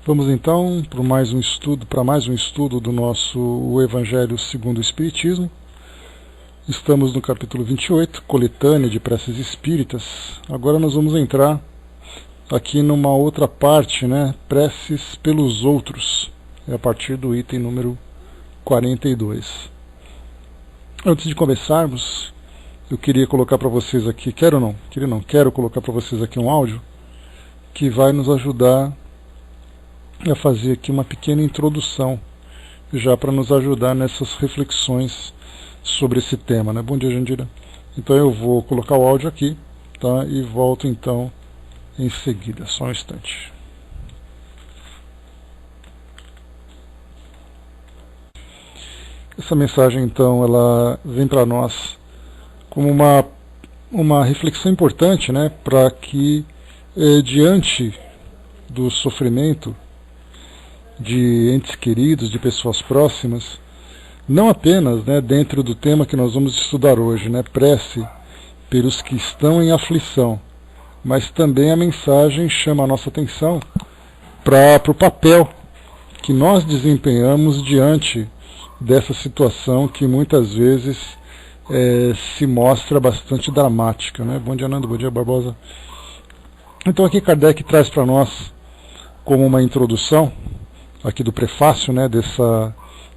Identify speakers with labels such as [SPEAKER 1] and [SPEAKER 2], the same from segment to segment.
[SPEAKER 1] Vamos então para mais um estudo do nosso o Evangelho segundo o Espiritismo. Estamos no capítulo 28, coletânea de preces espíritas. Agora nós vamos entrar aqui numa outra parte, preces pelos outros, a partir do item número 42. Antes de começarmos, eu queria colocar para vocês aqui, quero colocar para vocês aqui um áudio que vai nos ajudar a fazer aqui uma pequena introdução, já para nos ajudar nessas reflexões sobre esse tema, Bom dia, Jandira. Então eu vou colocar o áudio aqui, tá? E volto então em seguida, só um instante. Essa mensagem então, ela vem para nós como uma reflexão importante, para que diante do sofrimento de entes queridos, de pessoas próximas, não apenas dentro do tema que nós vamos estudar hoje, prece pelos que estão em aflição, mas também a mensagem chama a nossa atenção para o papel que nós desempenhamos diante dessa situação que muitas vezes se mostra bastante dramática. Bom dia, Nando, bom dia, Barbosa. Então aqui Kardec traz para nós, como uma introdução aqui do prefácio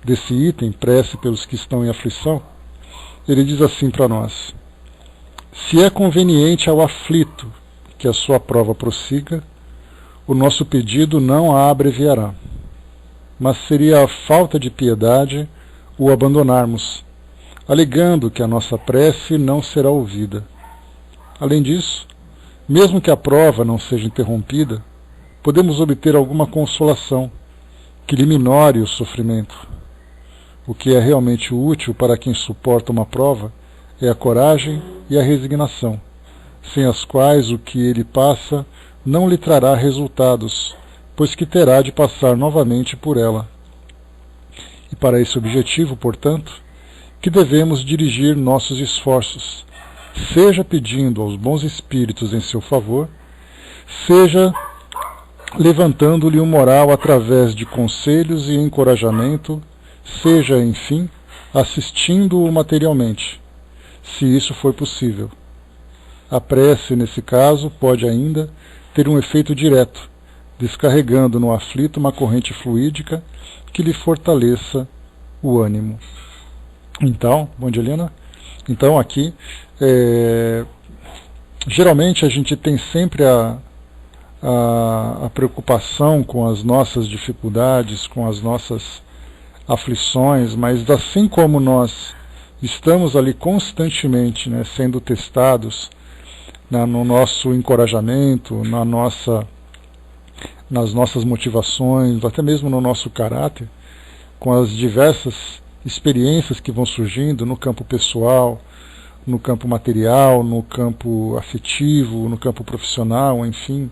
[SPEAKER 1] desse item, prece pelos que estão em aflição, ele diz assim para nós: se é conveniente ao aflito que a sua prova prossiga, o nosso pedido não a abreviará, mas seria a falta de piedade o abandonarmos, alegando que a nossa prece não será ouvida. Além disso, mesmo que a prova não seja interrompida, podemos obter alguma consolação que lhe minore o sofrimento. O que é realmente útil para quem suporta uma prova é a coragem e a resignação, sem as quais o que ele passa não lhe trará resultados, pois que terá de passar novamente por ela. E para esse objetivo, portanto, que devemos dirigir nossos esforços, seja pedindo aos bons espíritos em seu favor, seja levantando-lhe o moral através de conselhos e encorajamento, seja, enfim, assistindo-o materialmente, se isso for possível. A prece, nesse caso, pode ainda ter um efeito direto, descarregando no aflito uma corrente fluídica que lhe fortaleça o ânimo. Então, bom dia, Helena. Então aqui, geralmente a gente tem sempre a preocupação com as nossas dificuldades, com as nossas aflições, mas assim como nós estamos ali constantemente sendo testados no nosso encorajamento, nas nossas motivações, até mesmo no nosso caráter, com as diversas experiências que vão surgindo no campo pessoal, no campo material, no campo afetivo, no campo profissional, enfim,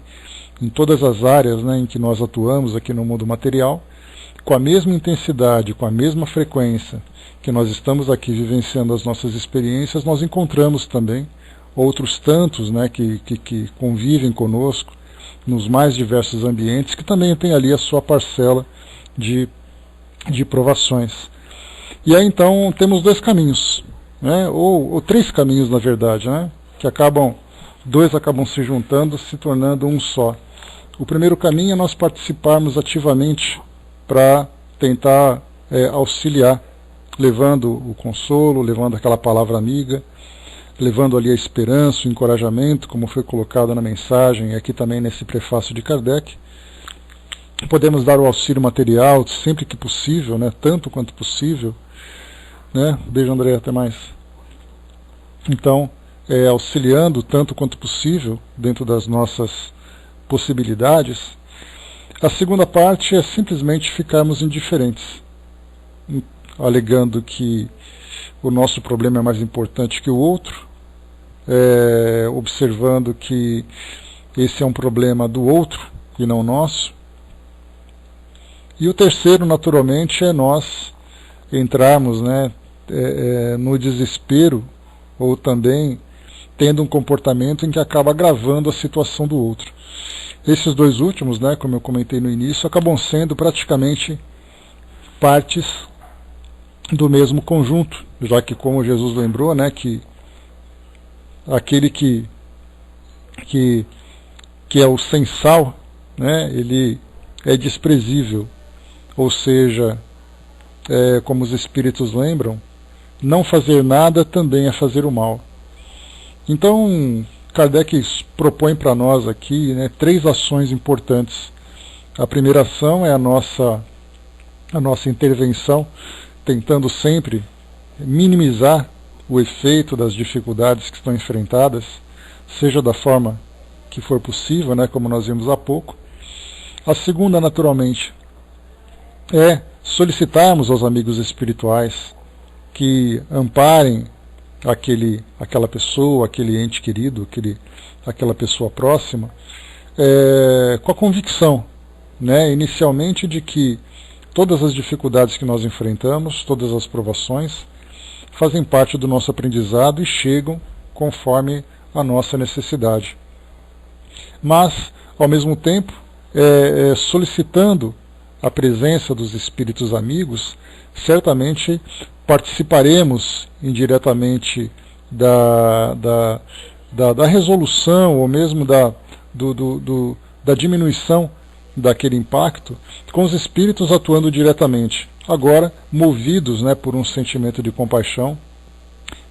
[SPEAKER 1] em todas as áreas em que nós atuamos aqui no mundo material, com a mesma intensidade, com a mesma frequência que nós estamos aqui vivenciando as nossas experiências, nós encontramos também outros tantos que convivem conosco nos mais diversos ambientes, que também tem ali a sua parcela de provações. E aí então temos dois caminhos, ou três caminhos na verdade, que dois acabam se juntando, se tornando um só. O primeiro caminho é nós participarmos ativamente para tentar auxiliar, levando o consolo, levando aquela palavra amiga, levando ali a esperança, o encorajamento, como foi colocado na mensagem e aqui também nesse prefácio de Kardec. Podemos dar o auxílio material sempre que possível, tanto quanto possível. Beijo, André, até mais. Então, auxiliando tanto quanto possível, dentro das nossas possibilidades. A segunda parte é simplesmente ficarmos indiferentes, alegando que o nosso problema é mais importante que o outro, observando que esse é um problema do outro e não nosso. E o terceiro, naturalmente, é nós entrarmos no desespero, ou também tendo um comportamento em que acaba agravando a situação do outro. Esses dois últimos, né, como eu comentei no início, acabam sendo praticamente partes do mesmo conjunto, já que, como Jesus lembrou, né, que aquele que é o sem sal, né, ele é desprezível, ou seja, como os espíritos lembram, não fazer nada também é fazer o mal. Então, Kardec propõe para nós aqui, né, 3 ações importantes. A primeira ação é a nossa intervenção, tentando sempre minimizar o efeito das dificuldades que estão enfrentadas, seja da forma que for possível, né, como nós vimos há pouco. A segunda, naturalmente, é solicitarmos aos amigos espirituais que amparem aquela pessoa, aquele ente querido, aquela pessoa próxima, com a convicção, né, inicialmente, de que todas as dificuldades que nós enfrentamos, todas as provações, fazem parte do nosso aprendizado e chegam conforme a nossa necessidade. Mas, ao mesmo tempo, solicitando a presença dos espíritos amigos, certamente participaremos indiretamente da resolução, ou mesmo da diminuição daquele impacto, com os espíritos atuando diretamente, agora movidos, né, por um sentimento de compaixão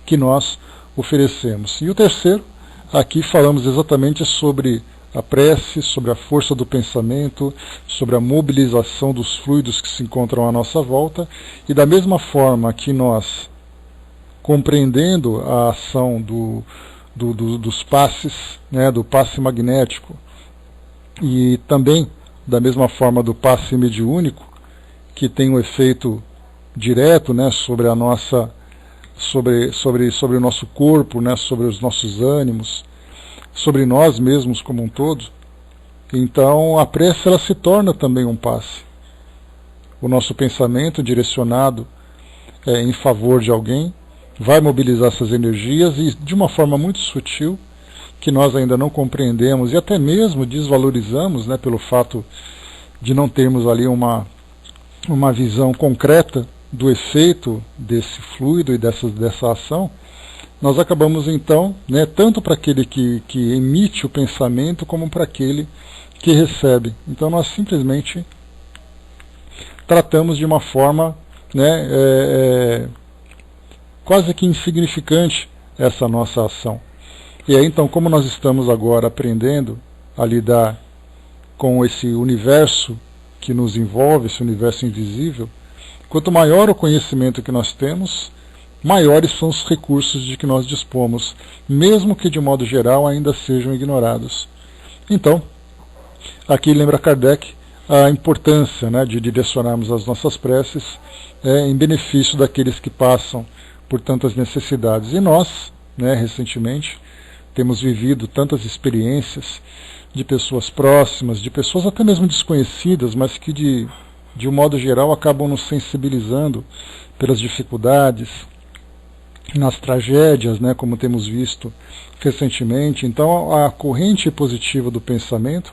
[SPEAKER 1] que nós oferecemos. E o terceiro, aqui falamos exatamente sobre a prece, sobre a força do pensamento, sobre a mobilização dos fluidos que se encontram à nossa volta, e da mesma forma que nós, compreendendo a ação dos passes, né, do passe magnético, e também da mesma forma do passe mediúnico, que tem um efeito direto, né, sobre a nossa, sobre o nosso corpo, né, sobre os nossos ânimos, sobre nós mesmos como um todo. Então a prece, ela se torna também um passe. O nosso pensamento direcionado em favor de alguém vai mobilizar essas energias, e de uma forma muito sutil, que nós ainda não compreendemos e até mesmo desvalorizamos, né, pelo fato de não termos ali uma visão concreta do efeito desse fluido e dessa ação, nós acabamos então, né, tanto para aquele que emite o pensamento, como para aquele que recebe. Então nós simplesmente tratamos de uma forma, né, quase que insignificante essa nossa ação. E aí então, como nós estamos agora aprendendo a lidar com esse universo que nos envolve, esse universo invisível, quanto maior o conhecimento que nós temos, maiores são os recursos de que nós dispomos, mesmo que de modo geral ainda sejam ignorados. Então, aqui lembra Kardec a importância, né, de direcionarmos as nossas preces em benefício daqueles que passam por tantas necessidades. E nós, né, recentemente, temos vivido tantas experiências de pessoas próximas, de pessoas até mesmo desconhecidas, mas que de um modo geral acabam nos sensibilizando pelas dificuldades, nas tragédias, né, como temos visto recentemente. Então a corrente positiva do pensamento,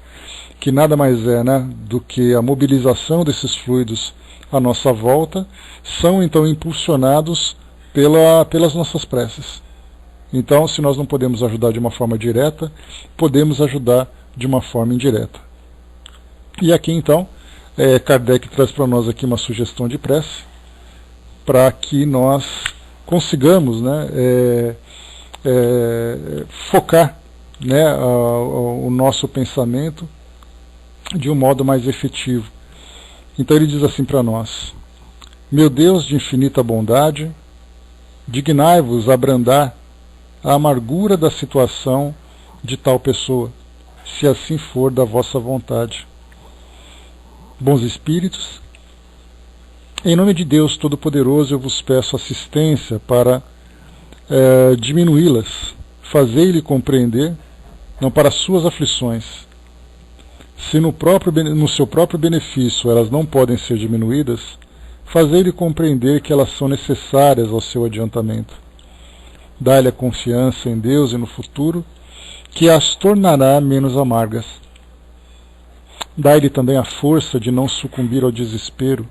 [SPEAKER 1] que nada mais é, né, do que a mobilização desses fluidos à nossa volta, são então impulsionados pelas nossas preces. Então, se nós não podemos ajudar de uma forma direta, podemos ajudar de uma forma indireta. E aqui então, Kardec traz para nós aqui uma sugestão de prece, para que nós consigamos, né, focar, né, o nosso pensamento de um modo mais efetivo. Então ele diz assim para nós: meu Deus de infinita bondade, dignai-vos abrandar a amargura da situação de tal pessoa, se assim for da vossa vontade. Bons Espíritos, em nome de Deus Todo-Poderoso, eu vos peço assistência para diminuí-las, fazei-lhe compreender, não para suas aflições. Se no seu próprio benefício elas não podem ser diminuídas, fazei-lhe compreender que elas são necessárias ao seu adiantamento. Dá-lhe a confiança em Deus e no futuro, que as tornará menos amargas. dai-lhe também a força de não sucumbir ao desespero,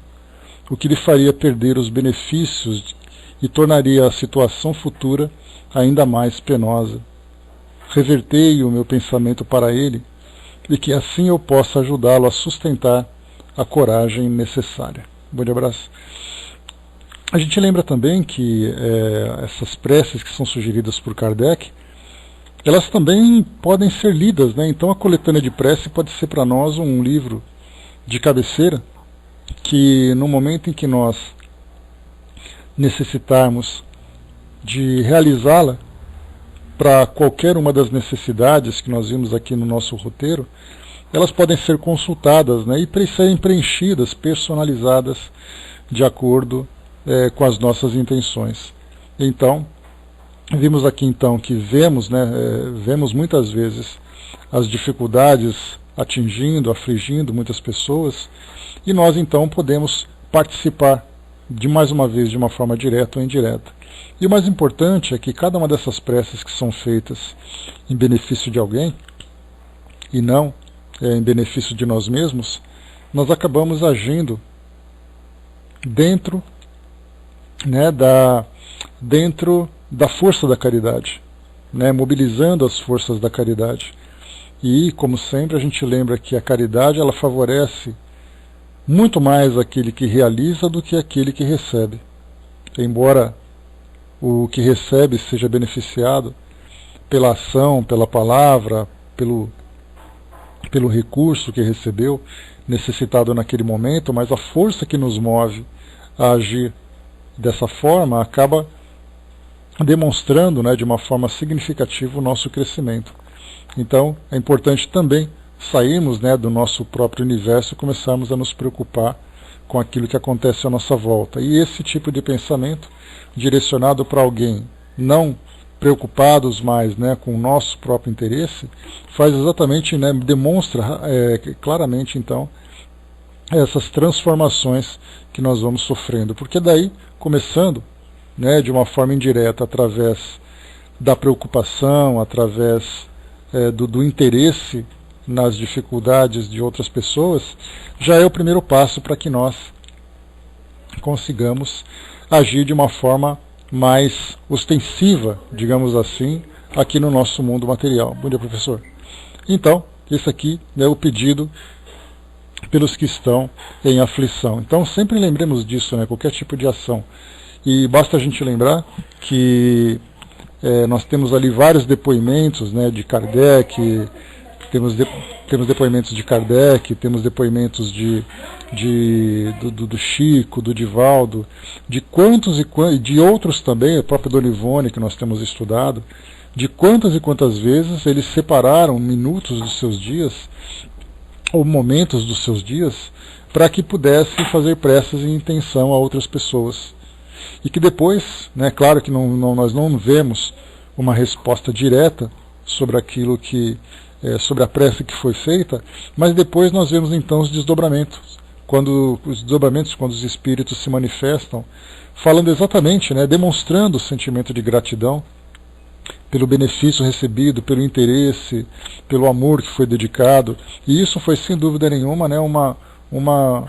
[SPEAKER 1] o que lhe faria perder os benefícios e tornaria a situação futura ainda mais penosa. Revertei o meu pensamento para ele, e que assim eu possa ajudá-lo a sustentar a coragem necessária. Bom abraço. A gente lembra também que essas preces que são sugeridas por Kardec, elas também podem ser lidas, né? Então a coletânea de prece pode ser para nós um livro de cabeceira, que no momento em que nós necessitarmos de realizá-la para qualquer uma das necessidades que nós vimos aqui no nosso roteiro, elas podem ser consultadas, né, e serem preenchidas, personalizadas de acordo com as nossas intenções. Então, vimos aqui então que vemos muitas vezes as dificuldades atingindo, afligindo muitas pessoas, e nós então podemos participar de mais uma vez de uma forma direta ou indireta. E o mais importante é que cada uma dessas preces que são feitas em benefício de alguém, e não em benefício de nós mesmos, nós acabamos agindo dentro da força da caridade, né, mobilizando as forças da caridade. E, como sempre, a gente lembra que a caridade ela favorece muito mais aquele que realiza do que aquele que recebe. Embora o que recebe seja beneficiado pela ação, pela palavra, pelo recurso que recebeu, necessitado naquele momento, mas a força que nos move a agir dessa forma acaba demonstrando, né, de uma forma significativa o nosso crescimento. Então é importante também sairmos, né, do nosso próprio universo e começarmos a nos preocupar com aquilo que acontece à nossa volta. E esse tipo de pensamento direcionado para alguém, não preocupados mais, né, com o nosso próprio interesse, faz exatamente, né, demonstra claramente então essas transformações que nós vamos sofrendo. Porque daí, começando, né, de uma forma indireta, através da preocupação, através do interesse nas dificuldades de outras pessoas, já é o primeiro passo para que nós consigamos agir de uma forma mais ostensiva, digamos assim, aqui no nosso mundo material. Bom dia, professor. Então, esse aqui é o pedido pelos que estão em aflição. Então, sempre lembremos disso, né, qualquer tipo de ação. E basta a gente lembrar que nós temos ali vários depoimentos, né, de Kardec, temos depoimentos de Kardec, temos depoimentos do Chico, do Divaldo, de quantos e de outros também, a própria Dona Ivone, que nós temos estudado, de quantas e quantas vezes eles separaram minutos dos seus dias, ou momentos dos seus dias, para que pudessem fazer preces em intenção a outras pessoas. E que depois, né, claro que nós não vemos uma resposta direta sobre aquilo que sobre a prece que foi feita, mas depois nós vemos então os desdobramentos, quando os espíritos se manifestam, falando exatamente, né, demonstrando o sentimento de gratidão pelo benefício recebido, pelo interesse, pelo amor que foi dedicado. E isso foi sem dúvida nenhuma, né, um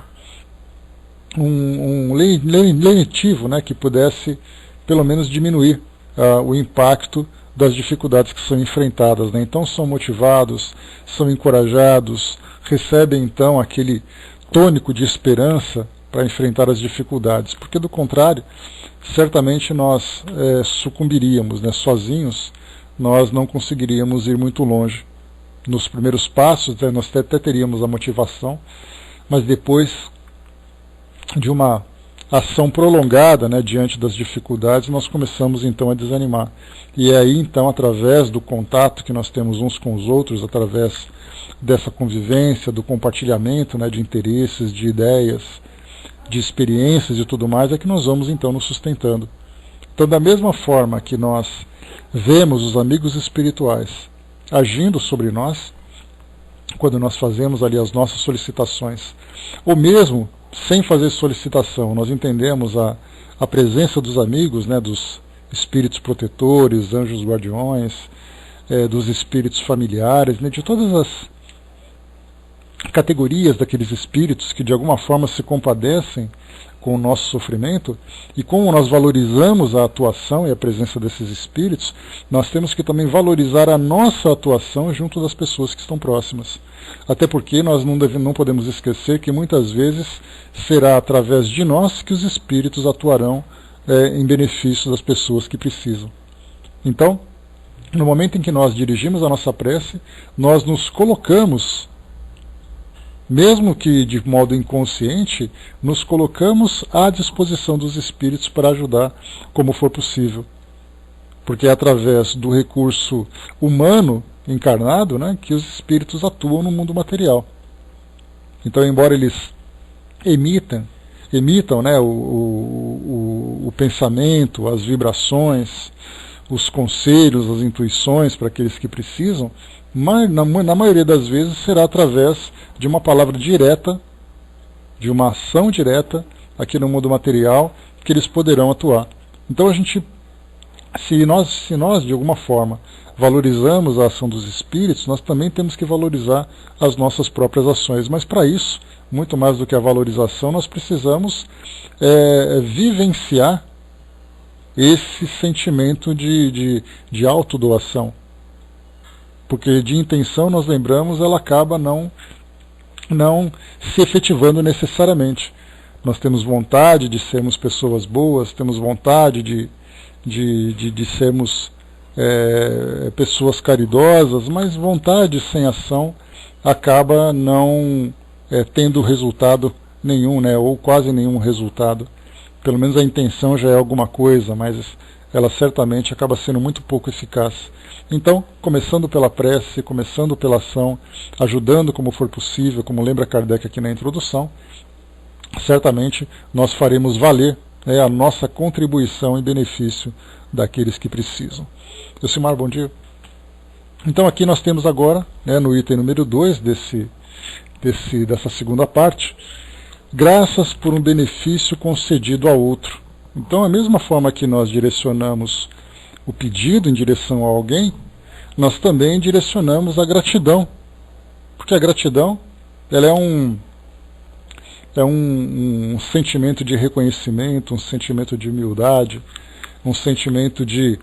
[SPEAKER 1] lenitivo, né, que pudesse pelo menos diminuir o impacto das dificuldades que são enfrentadas, né? Então são motivados, são encorajados, recebem então aquele tônico de esperança para enfrentar as dificuldades, porque do contrário, certamente nós sucumbiríamos, né? Sozinhos nós não conseguiríamos ir muito longe. Nos primeiros passos, né, nós até teríamos a motivação, mas depois de uma ação prolongada, né, diante das dificuldades, nós começamos então a desanimar. E é aí então, através do contato que nós temos uns com os outros, através dessa convivência, do compartilhamento, né, de interesses, de ideias, de experiências e tudo mais, é que nós vamos então nos sustentando. Então, da mesma forma que nós vemos os amigos espirituais agindo sobre nós, quando nós fazemos ali as nossas solicitações, ou mesmo sem fazer solicitação, nós entendemos a presença dos amigos, né, dos espíritos protetores, anjos guardiões, dos espíritos familiares, né, de todas categorias daqueles espíritos que de alguma forma se compadecem com o nosso sofrimento, e como nós valorizamos a atuação e a presença desses espíritos, nós temos que também valorizar a nossa atuação junto das pessoas que estão próximas. Até porque nós não podemos esquecer que muitas vezes será através de nós que os espíritos atuarão em benefício das pessoas que precisam. Então, no momento em que nós dirigimos a nossa prece, nós nos colocamos, mesmo que de modo inconsciente, nos colocamos à disposição dos espíritos para ajudar como for possível. Porque é através do recurso humano encarnado, né, que os espíritos atuam no mundo material. Então, embora eles emitam, né, o pensamento, as vibrações, os conselhos, as intuições para aqueles que precisam, mas na maioria das vezes será através de uma palavra direta, de uma ação direta aqui no mundo material, que eles poderão atuar. Então se nós de alguma forma valorizamos a ação dos espíritos, nós também temos que valorizar as nossas próprias ações. Mas para isso, muito mais do que a valorização, nós precisamos vivenciar esse sentimento de autodoação. Porque de intenção, nós lembramos, ela acaba não se efetivando necessariamente. Nós temos vontade de sermos pessoas boas, temos vontade de sermos pessoas caridosas, mas vontade sem ação acaba não tendo resultado nenhum, né, ou quase nenhum resultado. Pelo menos a intenção já é alguma coisa, mas ela certamente acaba sendo muito pouco eficaz. Então, começando pela prece, começando pela ação, ajudando como for possível, como lembra Kardec aqui na introdução, certamente nós faremos valer a nossa contribuição em benefício daqueles que precisam. Elcimar, bom dia. Então aqui nós temos agora, no item número 2 dessa segunda parte, graças por um benefício concedido a outro. Então, a mesma forma que nós direcionamos o pedido em direção a alguém, nós também direcionamos a gratidão. Porque a gratidão ela é um sentimento de reconhecimento, um sentimento de humildade, um sentimento de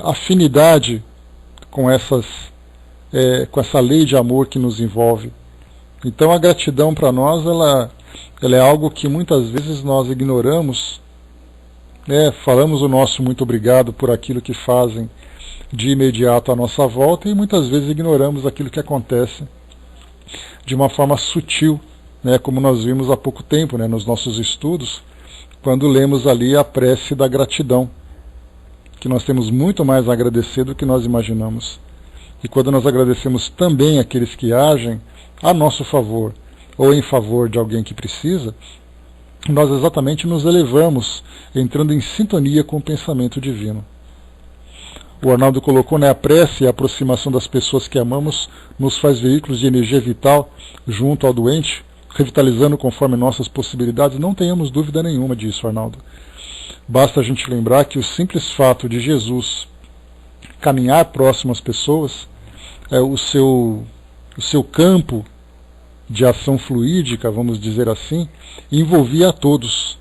[SPEAKER 1] afinidade com essa lei de amor que nos envolve. Então a gratidão para nós ela é algo que muitas vezes nós ignoramos, falamos o nosso muito obrigado por aquilo que fazem de imediato à nossa volta, e muitas vezes ignoramos aquilo que acontece de uma forma sutil, como nós vimos há pouco tempo, nos nossos estudos, quando lemos ali a prece da gratidão, que nós temos muito mais a agradecer do que nós imaginamos. E quando nós agradecemos também aqueles que agem a nosso favor ou em favor de alguém que precisa, nós exatamente nos elevamos, entrando em sintonia com o pensamento divino. O Arnaldo colocou, a prece e a aproximação das pessoas que amamos nos faz veículos de energia vital junto ao doente, revitalizando conforme nossas possibilidades. Não tenhamos dúvida nenhuma disso, Arnaldo. Basta a gente lembrar que o simples fato de Jesus caminhar próximo às pessoas, o seu campo de ação fluídica, vamos dizer assim, envolvia a todos,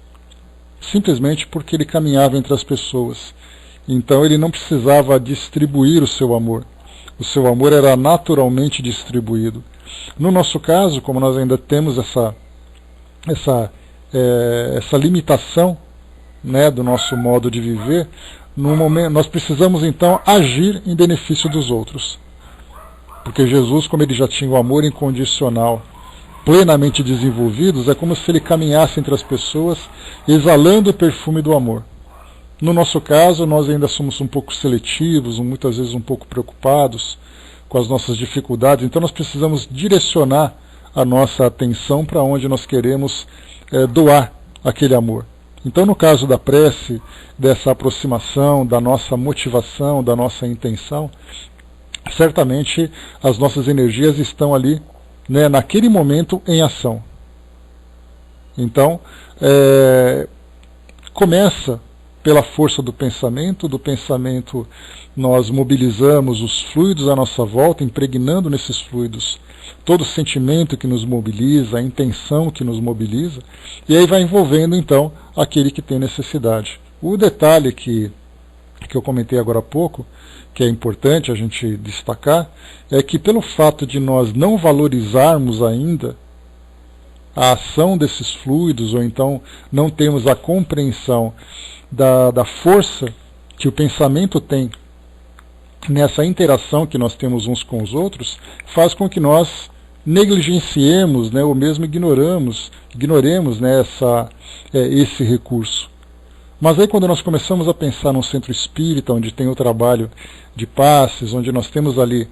[SPEAKER 1] simplesmente porque ele caminhava entre as pessoas. Então ele não precisava distribuir o seu amor era naturalmente distribuído. No nosso caso, como nós ainda temos essa limitação, do nosso modo de viver, nós precisamos então agir em benefício dos outros. Porque Jesus, como ele já tinha o amor incondicional plenamente desenvolvido, é como se ele caminhasse entre as pessoas exalando o perfume do amor. No nosso caso, nós ainda somos um pouco seletivos, muitas vezes um pouco preocupados com as nossas dificuldades, então nós precisamos direcionar a nossa atenção para onde nós queremos doar aquele amor. Então, no caso da prece, dessa aproximação, da nossa motivação, da nossa intenção, certamente as nossas energias estão ali, naquele momento, em ação. Então, começa pela força do pensamento nós mobilizamos os fluidos à nossa volta, impregnando nesses fluidos todo o sentimento que nos mobiliza, a intenção que nos mobiliza, e aí vai envolvendo então aquele que tem necessidade. O detalhe que eu comentei agora há pouco, que é importante a gente destacar, é que pelo fato de nós não valorizarmos ainda a ação desses fluidos, ou então não temos a compreensão da força que o pensamento tem nessa interação que nós temos uns com os outros, faz com que nós negligenciemos, né, ou mesmo ignoremos, né, esse recurso. Mas aí quando nós começamos a pensar num centro espírita, onde tem o trabalho de passes, onde nós temos ali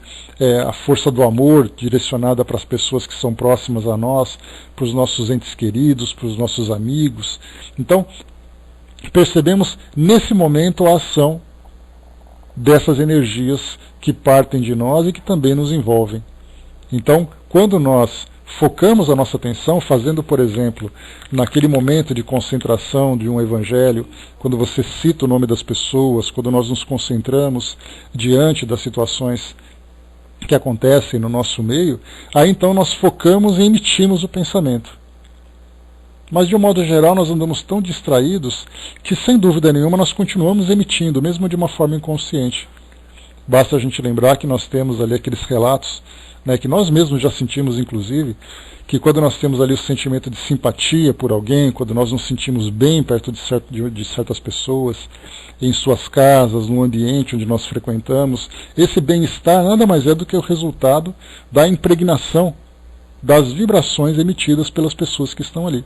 [SPEAKER 1] a força do amor direcionada para as pessoas que são próximas a nós, para os nossos entes queridos, para os nossos amigos, então percebemos nesse momento a ação dessas energias que partem de nós e que também nos envolvem. Então, quando nós focamos a nossa atenção, fazendo, por exemplo, naquele momento de concentração de um evangelho, quando você cita o nome das pessoas, quando nós nos concentramos diante das situações que acontecem no nosso meio, aí então nós focamos e emitimos o pensamento. Mas de um modo geral nós andamos tão distraídos que sem dúvida nenhuma nós continuamos emitindo, mesmo de uma forma inconsciente. Basta a gente lembrar que nós temos ali aqueles relatos, né, que nós mesmos já sentimos inclusive, que quando nós temos ali o sentimento de simpatia por alguém, quando nós nos sentimos bem perto de certas pessoas, em suas casas, no ambiente onde nós frequentamos, esse bem-estar nada mais é do que o resultado da impregnação das vibrações emitidas pelas pessoas que estão ali.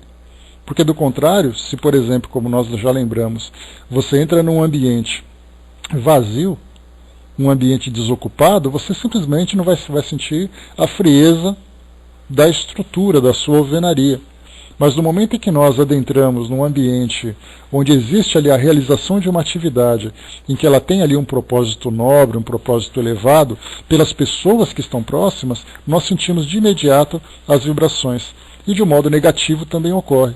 [SPEAKER 1] Porque do contrário, se por exemplo, como nós já lembramos, você entra num ambiente vazio, um ambiente desocupado, você simplesmente não vai sentir a frieza da estrutura, da sua alvenaria. Mas no momento em que nós adentramos num ambiente onde existe ali a realização de uma atividade, em que ela tem ali um propósito nobre, um propósito elevado, pelas pessoas que estão próximas, nós sentimos de imediato as vibrações. E de um modo negativo também ocorre.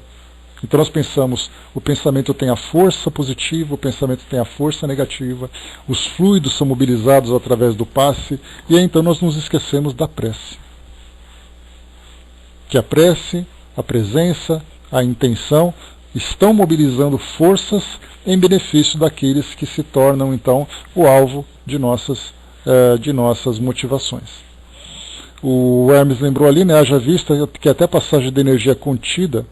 [SPEAKER 1] Então nós pensamos, o pensamento tem a força positiva, o pensamento tem a força negativa, os fluidos são mobilizados através do passe, e aí então nós nos esquecemos da prece. Que a prece, a presença, a intenção estão mobilizando forças em benefício daqueles que se tornam então o alvo de nossas motivações. O Hermes lembrou ali, né, haja vista que até a passagem de energia contida,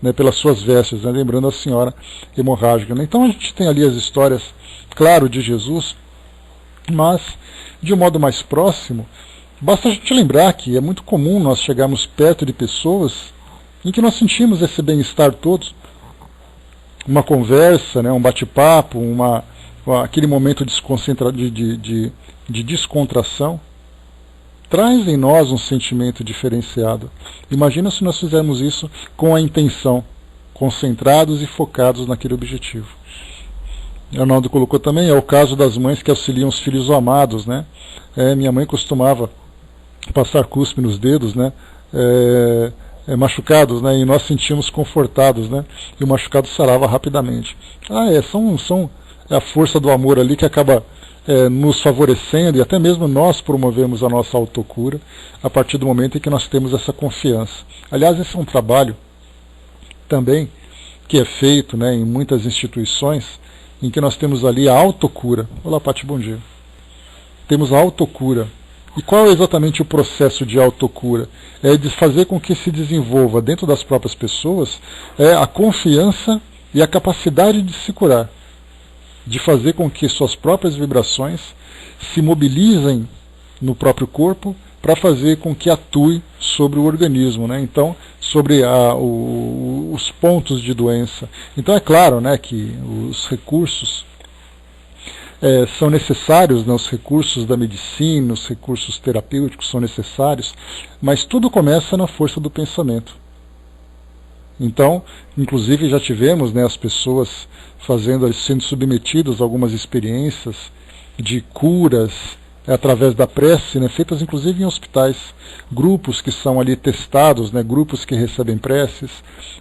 [SPEAKER 1] né, pelas suas vestes, né, lembrando a senhora hemorrágica. Né? Então a gente tem ali as histórias, claro, de Jesus, mas de um modo mais próximo, basta a gente lembrar que é muito comum nós chegarmos perto de pessoas em que nós sentimos esse bem-estar todo, uma conversa, né, um bate-papo, aquele momento de descontração, traz em nós um sentimento diferenciado. Imagina se nós fizermos isso com a intenção, concentrados e focados naquele objetivo. Arnaldo colocou também, é o caso das mães que auxiliam os filhos amados, né? Minha mãe costumava passar cuspe nos dedos, né? Machucados, né? E nós sentíamos confortados, né? E o machucado sarava rapidamente. São a força do amor ali que acaba nos favorecendo, e até mesmo nós promovemos a nossa autocura a partir do momento em que nós temos essa confiança. Aliás, esse é um trabalho também que é feito, né, em muitas instituições, em que nós temos ali a autocura. Olá, Pati, bom dia. Temos a autocura. E qual é exatamente o processo de autocura? É de fazer com que se desenvolva dentro das próprias pessoas a confiança e a capacidade de se curar, de fazer com que suas próprias vibrações se mobilizem no próprio corpo para fazer com que atue sobre o organismo, né? Então, sobre os pontos de doença. Então é claro, né, que os recursos são necessários, né, os recursos da medicina, os recursos terapêuticos são necessários, mas tudo começa na força do pensamento. Então, inclusive já tivemos, né, as pessoas sendo submetidas a algumas experiências de curas através da prece, né, feitas inclusive em hospitais, grupos que são ali testados, né, grupos que recebem preces,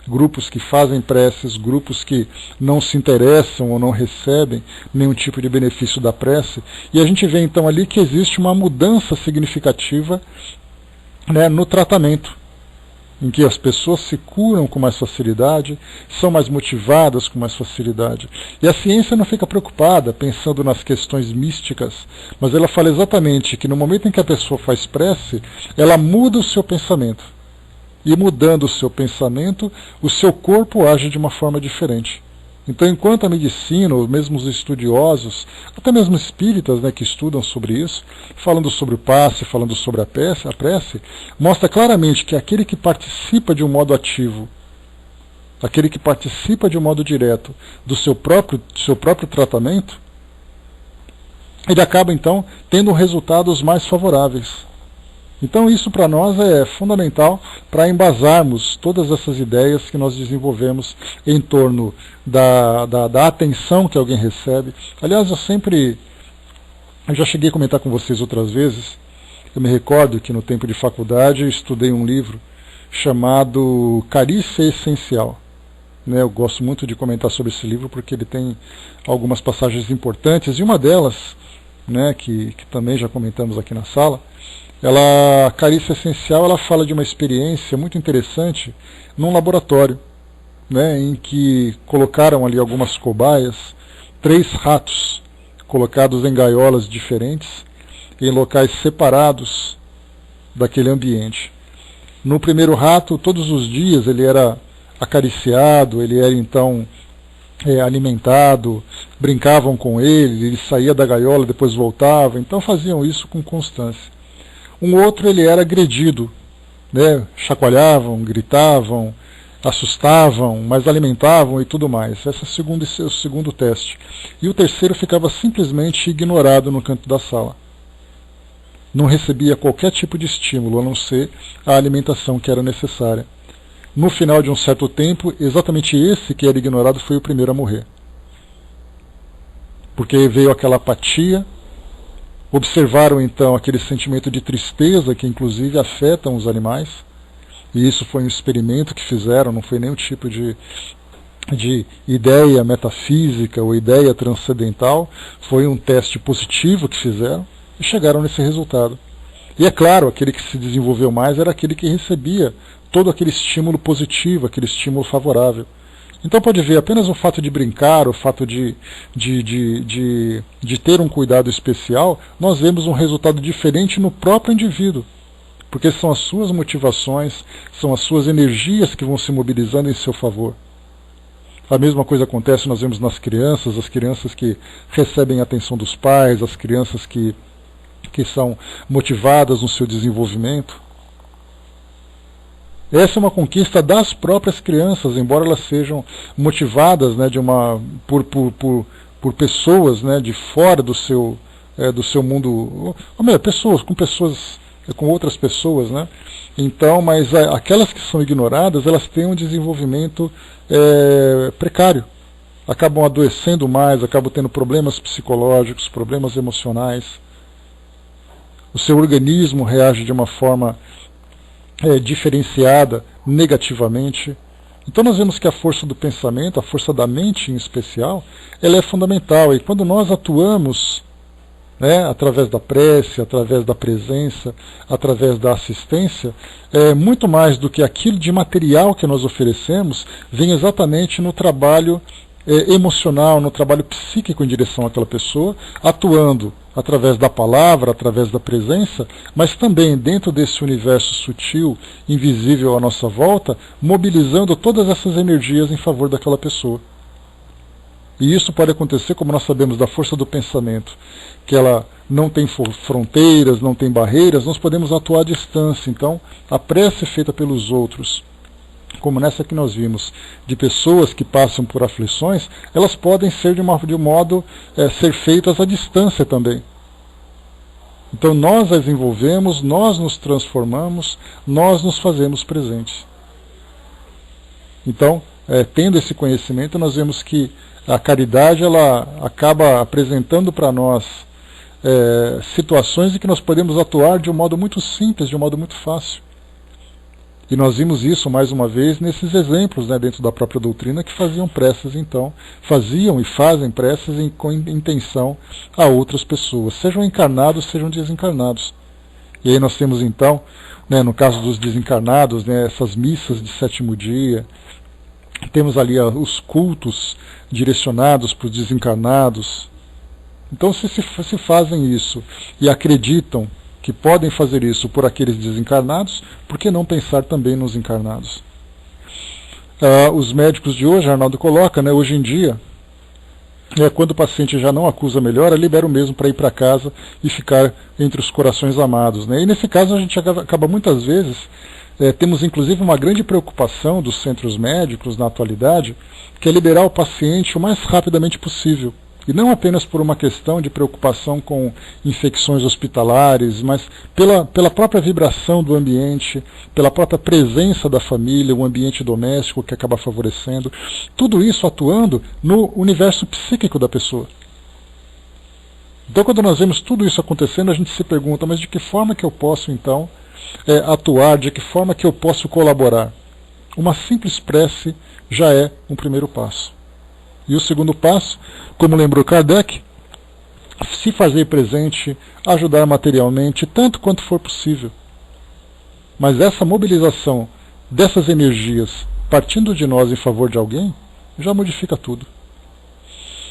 [SPEAKER 1] grupos que fazem preces, grupos que não se interessam ou não recebem nenhum tipo de benefício da prece, e a gente vê então ali que existe uma mudança significativa, né, no tratamento, em que as pessoas se curam com mais facilidade, são mais motivadas com mais facilidade. E a ciência não fica preocupada pensando nas questões místicas, mas ela fala exatamente que no momento em que a pessoa faz prece, ela muda o seu pensamento. E mudando o seu pensamento, o seu corpo age de uma forma diferente. Então, enquanto a medicina, ou mesmo os estudiosos, até mesmo espíritas, né, que estudam sobre isso, falando sobre o passe, falando sobre a prece, mostra claramente que aquele que participa de um modo ativo, aquele que participa de um modo direto do seu próprio tratamento, ele acaba então tendo resultados mais favoráveis. Então isso para nós é fundamental para embasarmos todas essas ideias que nós desenvolvemos em torno da atenção que alguém recebe. Aliás, eu já cheguei a comentar com vocês outras vezes, eu me recordo que no tempo de faculdade eu estudei um livro chamado Carícia Essencial. Eu gosto muito de comentar sobre esse livro porque ele tem algumas passagens importantes, e uma delas, né, que também já comentamos aqui na sala, a Carícia Essencial, ela fala de uma experiência muito interessante num laboratório, né, em que colocaram ali algumas cobaias, 3 ratos colocados em gaiolas diferentes, em locais separados daquele ambiente. No primeiro rato, todos os dias ele era acariciado, ele era então alimentado, brincavam com ele saía da gaiola, depois voltava, então faziam isso com constância. Um outro, ele era agredido, né? Chacoalhavam, gritavam, assustavam, mas alimentavam e tudo mais. Esse é o segundo teste. E o terceiro ficava simplesmente ignorado no canto da sala. Não recebia qualquer tipo de estímulo, a não ser a alimentação que era necessária. No final de um certo tempo, exatamente esse que era ignorado foi o primeiro a morrer. Porque veio aquela apatia. Observaram então aquele sentimento de tristeza que inclusive afetam os animais, e isso foi um experimento que fizeram, não foi nenhum tipo de ideia metafísica ou ideia transcendental, foi um teste positivo que fizeram e chegaram nesse resultado. E é claro, aquele que se desenvolveu mais era aquele que recebia todo aquele estímulo positivo, aquele estímulo favorável. Então pode ver, apenas o fato de brincar, o fato de ter um cuidado especial, nós vemos um resultado diferente no próprio indivíduo. Porque são as suas motivações, são as suas energias que vão se mobilizando em seu favor. A mesma coisa acontece, nós vemos nas crianças, as crianças que recebem a atenção dos pais, as crianças que são motivadas no seu desenvolvimento. Essa é uma conquista das próprias crianças, embora elas sejam motivadas, né, por pessoas, né, de fora do seu mundo, ou melhor, com outras pessoas, né? Então, mas aquelas que são ignoradas, elas têm um desenvolvimento precário, acabam adoecendo mais, acabam tendo problemas psicológicos, problemas emocionais. O seu organismo reage de uma forma diferenciada negativamente. Então nós vemos que a força do pensamento, a força da mente em especial, ela é fundamental, e quando nós atuamos, né, através da prece, através da presença, através da assistência, muito mais do que aquilo de material que nós oferecemos, vem exatamente no trabalho emocional, no trabalho psíquico em direção àquela pessoa, atuando através da palavra, através da presença, mas também dentro desse universo sutil, invisível à nossa volta, mobilizando todas essas energias em favor daquela pessoa. E isso pode acontecer, como nós sabemos, da força do pensamento, que ela não tem fronteiras, não tem barreiras, nós podemos atuar à distância. Então, a prece feita pelos outros, como nessa que nós vimos, de pessoas que passam por aflições, elas podem ser de um modo ser feitas à distância também. Então nós as envolvemos, nós nos transformamos, nós nos fazemos presentes. Então, tendo esse conhecimento, nós vemos que a caridade ela acaba apresentando para nós situações em que nós podemos atuar de um modo muito simples, de um modo muito fácil. E nós vimos isso, mais uma vez, nesses exemplos, né, dentro da própria doutrina, que faziam preces, então, faziam e fazem preces com intenção a outras pessoas, sejam encarnados, sejam desencarnados. E aí nós temos, então, né, no caso dos desencarnados, né, essas missas de sétimo dia, temos ali os cultos direcionados para os desencarnados. Então, se fazem isso e acreditam que podem fazer isso por aqueles desencarnados, por que não pensar também nos encarnados? Os médicos de hoje, Arnaldo coloca, né, hoje em dia, quando o paciente já não acusa melhora, libera o mesmo para ir para casa e ficar entre os corações amados. Né? E nesse caso a gente acaba muitas vezes, temos inclusive uma grande preocupação dos centros médicos na atualidade, que é liberar o paciente o mais rapidamente possível. E não apenas por uma questão de preocupação com infecções hospitalares, mas pela própria vibração do ambiente, pela própria presença da família, o ambiente doméstico que acaba favorecendo. Tudo isso atuando no universo psíquico da pessoa. Então, quando nós vemos tudo isso acontecendo, a gente se pergunta, mas de que forma que eu posso, então, atuar, de que forma que eu posso colaborar? Uma simples prece já é um primeiro passo. E o segundo passo, como lembrou Kardec, se fazer presente, ajudar materialmente, tanto quanto for possível. Mas essa mobilização dessas energias, partindo de nós em favor de alguém, já modifica tudo.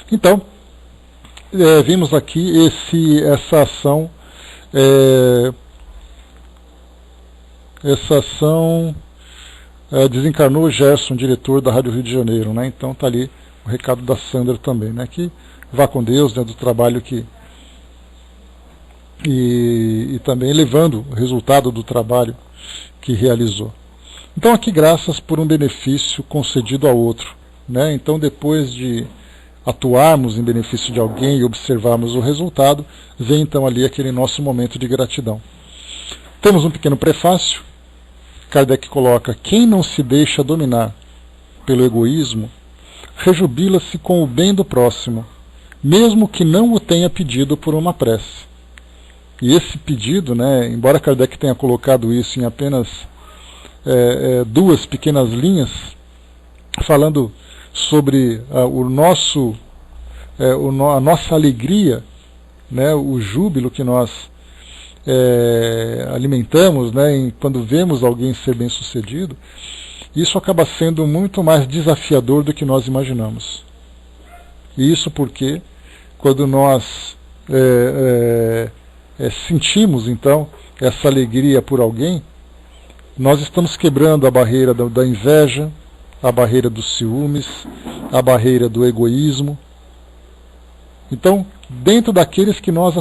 [SPEAKER 1] Então, vimos aqui essa ação, desencarnou o Gerson, diretor da Rádio Rio de Janeiro, né? Então está ali o recado da Sandra também, né? Que vá com Deus, né, do trabalho e também levando o resultado do trabalho que realizou. Então aqui graças por um benefício concedido a outro, né? Então depois de atuarmos em benefício de alguém e observarmos o resultado, vem então ali aquele nosso momento de gratidão. Temos um pequeno prefácio. Kardec coloca: quem não se deixa dominar pelo egoísmo rejubila-se com o bem do próximo, mesmo que não o tenha pedido por uma prece. E esse pedido, né, embora Kardec tenha colocado isso em apenas duas pequenas linhas, falando sobre a nossa alegria, né, o júbilo que nós alimentamos, né, quando vemos alguém ser bem-sucedido, isso acaba sendo muito mais desafiador do que nós imaginamos. E isso porque, quando nós sentimos, então, essa alegria por alguém, nós estamos quebrando a barreira da inveja, a barreira dos ciúmes, a barreira do egoísmo. Então, dentro daqueles que nós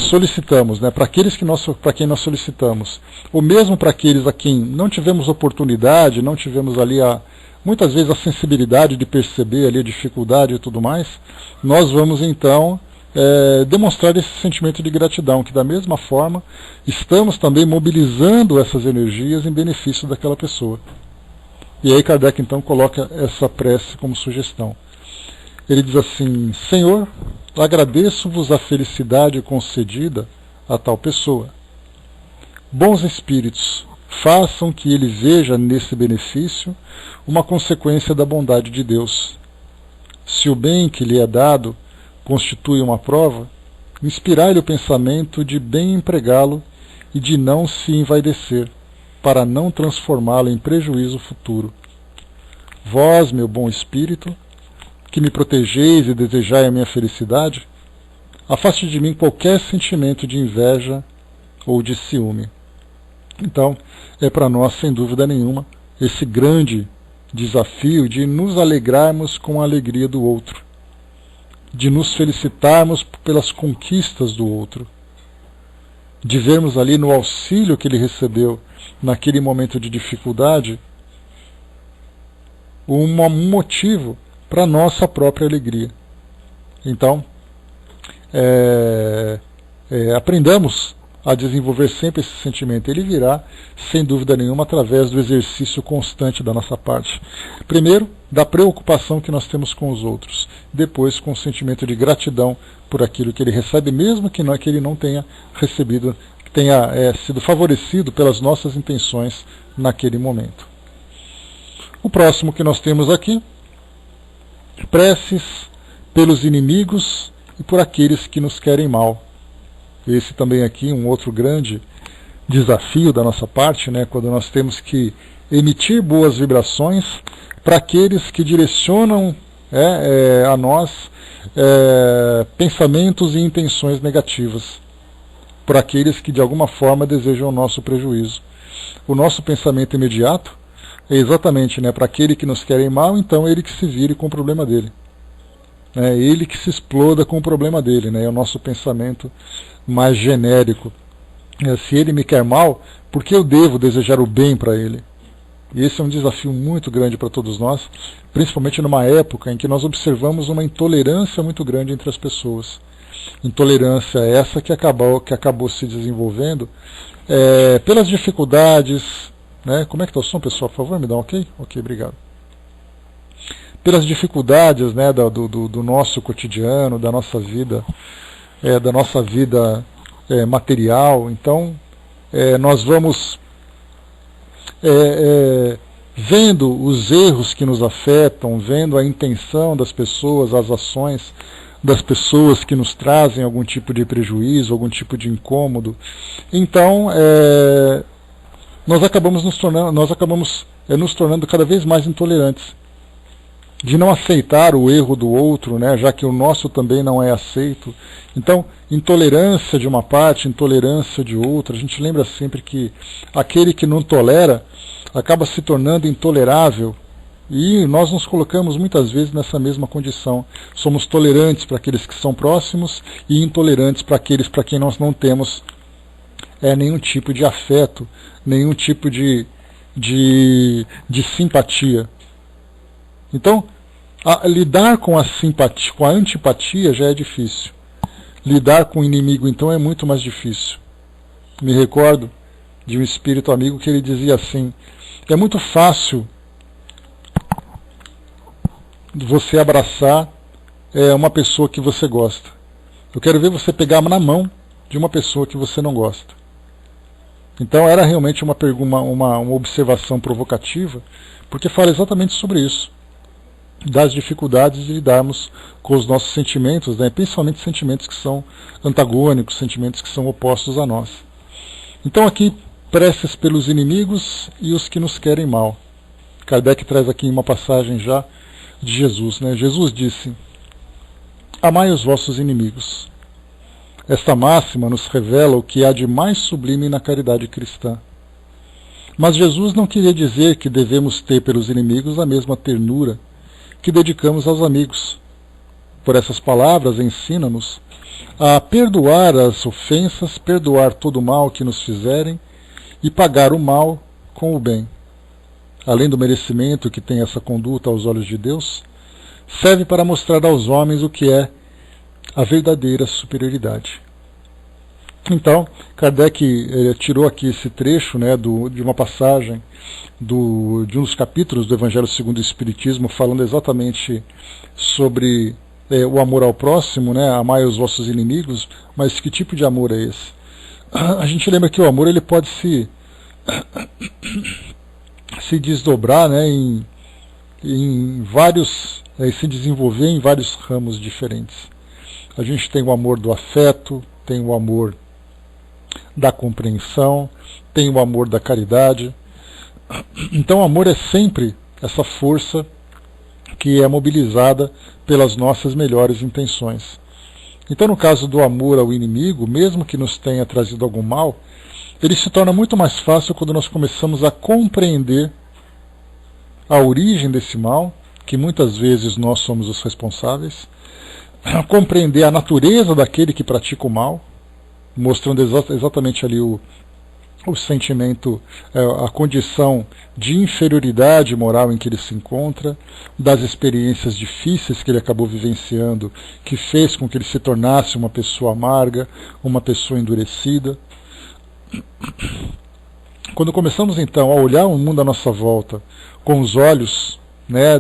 [SPEAKER 1] solicitamos, né, para quem nós solicitamos, ou mesmo para aqueles a quem não tivemos oportunidade, não tivemos ali muitas vezes a sensibilidade de perceber ali a dificuldade e tudo mais, nós vamos então demonstrar esse sentimento de gratidão, que da mesma forma estamos também mobilizando essas energias em benefício daquela pessoa. E aí Kardec então coloca essa prece como sugestão. Ele diz assim: Senhor, agradeço-vos a felicidade concedida a tal pessoa. Bons espíritos, façam que ele veja nesse benefício uma consequência da bondade de Deus. Se o bem que lhe é dado constitui uma prova, inspirai-lhe o pensamento de bem empregá-lo e de não se envaidecer, para não transformá-lo em prejuízo futuro. Vós, meu bom espírito, que me protegeis e desejai a minha felicidade, afaste de mim qualquer sentimento de inveja ou de ciúme. Então, é para nós, sem dúvida nenhuma, esse grande desafio de nos alegrarmos com a alegria do outro, de nos felicitarmos pelas conquistas do outro, de vermos ali no auxílio que ele recebeu naquele momento de dificuldade um motivo para a nossa própria alegria. Então, aprendamos a desenvolver sempre esse sentimento? Ele virá, sem dúvida nenhuma, através do exercício constante da nossa parte. Primeiro, da preocupação que nós temos com os outros. Depois, com o sentimento de gratidão por aquilo que ele recebe, mesmo que ele não tenha recebido, que tenha sido favorecido pelas nossas intenções naquele momento. O próximo que nós temos aqui, preces pelos inimigos e por aqueles que nos querem mal. Esse também aqui um outro grande desafio da nossa parte, né, quando nós temos que emitir boas vibrações para aqueles que direcionam a nós pensamentos e intenções negativas, por aqueles que de alguma forma desejam o nosso prejuízo. O nosso pensamento imediato é exatamente, né, para aquele que nos querem mal, então ele que se vire com o problema dele. Ele que se exploda com o problema dele, né, é o nosso pensamento mais genérico. Se ele me quer mal, por que eu devo desejar o bem para ele? E esse é um desafio muito grande para todos nós, principalmente numa época em que nós observamos uma intolerância muito grande entre as pessoas. Intolerância essa que acabou se desenvolvendo pelas dificuldades, né? Como é que está o som, pessoal? Por favor, me dá um ok? Ok, obrigado. Pelas dificuldades, né, do nosso cotidiano, da nossa vida, material. Então, nós vamos vendo os erros que nos afetam, vendo a intenção das pessoas, as ações das pessoas que nos trazem algum tipo de prejuízo, algum tipo de incômodo. Então, nós acabamos nos tornando cada vez mais intolerantes, de não aceitar o erro do outro, né, já que o nosso também não é aceito. Então, intolerância de uma parte, intolerância de outra. A gente lembra sempre que aquele que não tolera acaba se tornando intolerável, e nós nos colocamos muitas vezes nessa mesma condição. Somos tolerantes para aqueles que são próximos e intolerantes para aqueles para quem nós não temos nenhum tipo de afeto, nenhum tipo de simpatia. Então, lidar com a simpatia, com a antipatia já é difícil. Lidar com o inimigo, então, é muito mais difícil. Me recordo de um espírito amigo que ele dizia assim: é muito fácil você abraçar uma pessoa que você gosta. Eu quero ver você pegar na mão de uma pessoa que você não gosta. Então era realmente uma observação provocativa, porque fala exatamente sobre isso, das dificuldades de lidarmos com os nossos sentimentos, né, principalmente sentimentos que são antagônicos, sentimentos que são opostos a nós. Então aqui, preces pelos inimigos e os que nos querem mal. Kardec traz aqui uma passagem já de Jesus, né? Jesus disse: amai os vossos inimigos. Esta máxima nos revela o que há de mais sublime na caridade cristã. Mas Jesus não queria dizer que devemos ter pelos inimigos a mesma ternura que dedicamos aos amigos. Por essas palavras, ensina-nos a perdoar as ofensas, perdoar todo o mal que nos fizerem e pagar o mal com o bem. Além do merecimento que tem essa conduta aos olhos de Deus, serve para mostrar aos homens o que é a verdadeira superioridade. Então, Kardec tirou aqui esse trecho, né, de uma passagem de um dos capítulos do Evangelho segundo o Espiritismo, falando exatamente sobre o amor ao próximo, né, amai os vossos inimigos. Mas que tipo de amor é esse? A gente lembra que o amor ele pode se desdobrar, né, em vários, se desenvolver em vários ramos diferentes. A gente tem o amor do afeto, tem o amor da compreensão, tem o amor da caridade. Então o amor é sempre essa força que é mobilizada pelas nossas melhores intenções. Então, no caso do amor ao inimigo, mesmo que nos tenha trazido algum mal, ele se torna muito mais fácil quando nós começamos a compreender a origem desse mal, que muitas vezes nós somos os responsáveis, a compreender a natureza daquele que pratica o mal, mostrando exatamente ali o sentimento, a condição de inferioridade moral em que ele se encontra, das experiências difíceis que ele acabou vivenciando, que fez com que ele se tornasse uma pessoa amarga, uma pessoa endurecida. Quando começamos então a olhar o mundo à nossa volta com os olhos, né,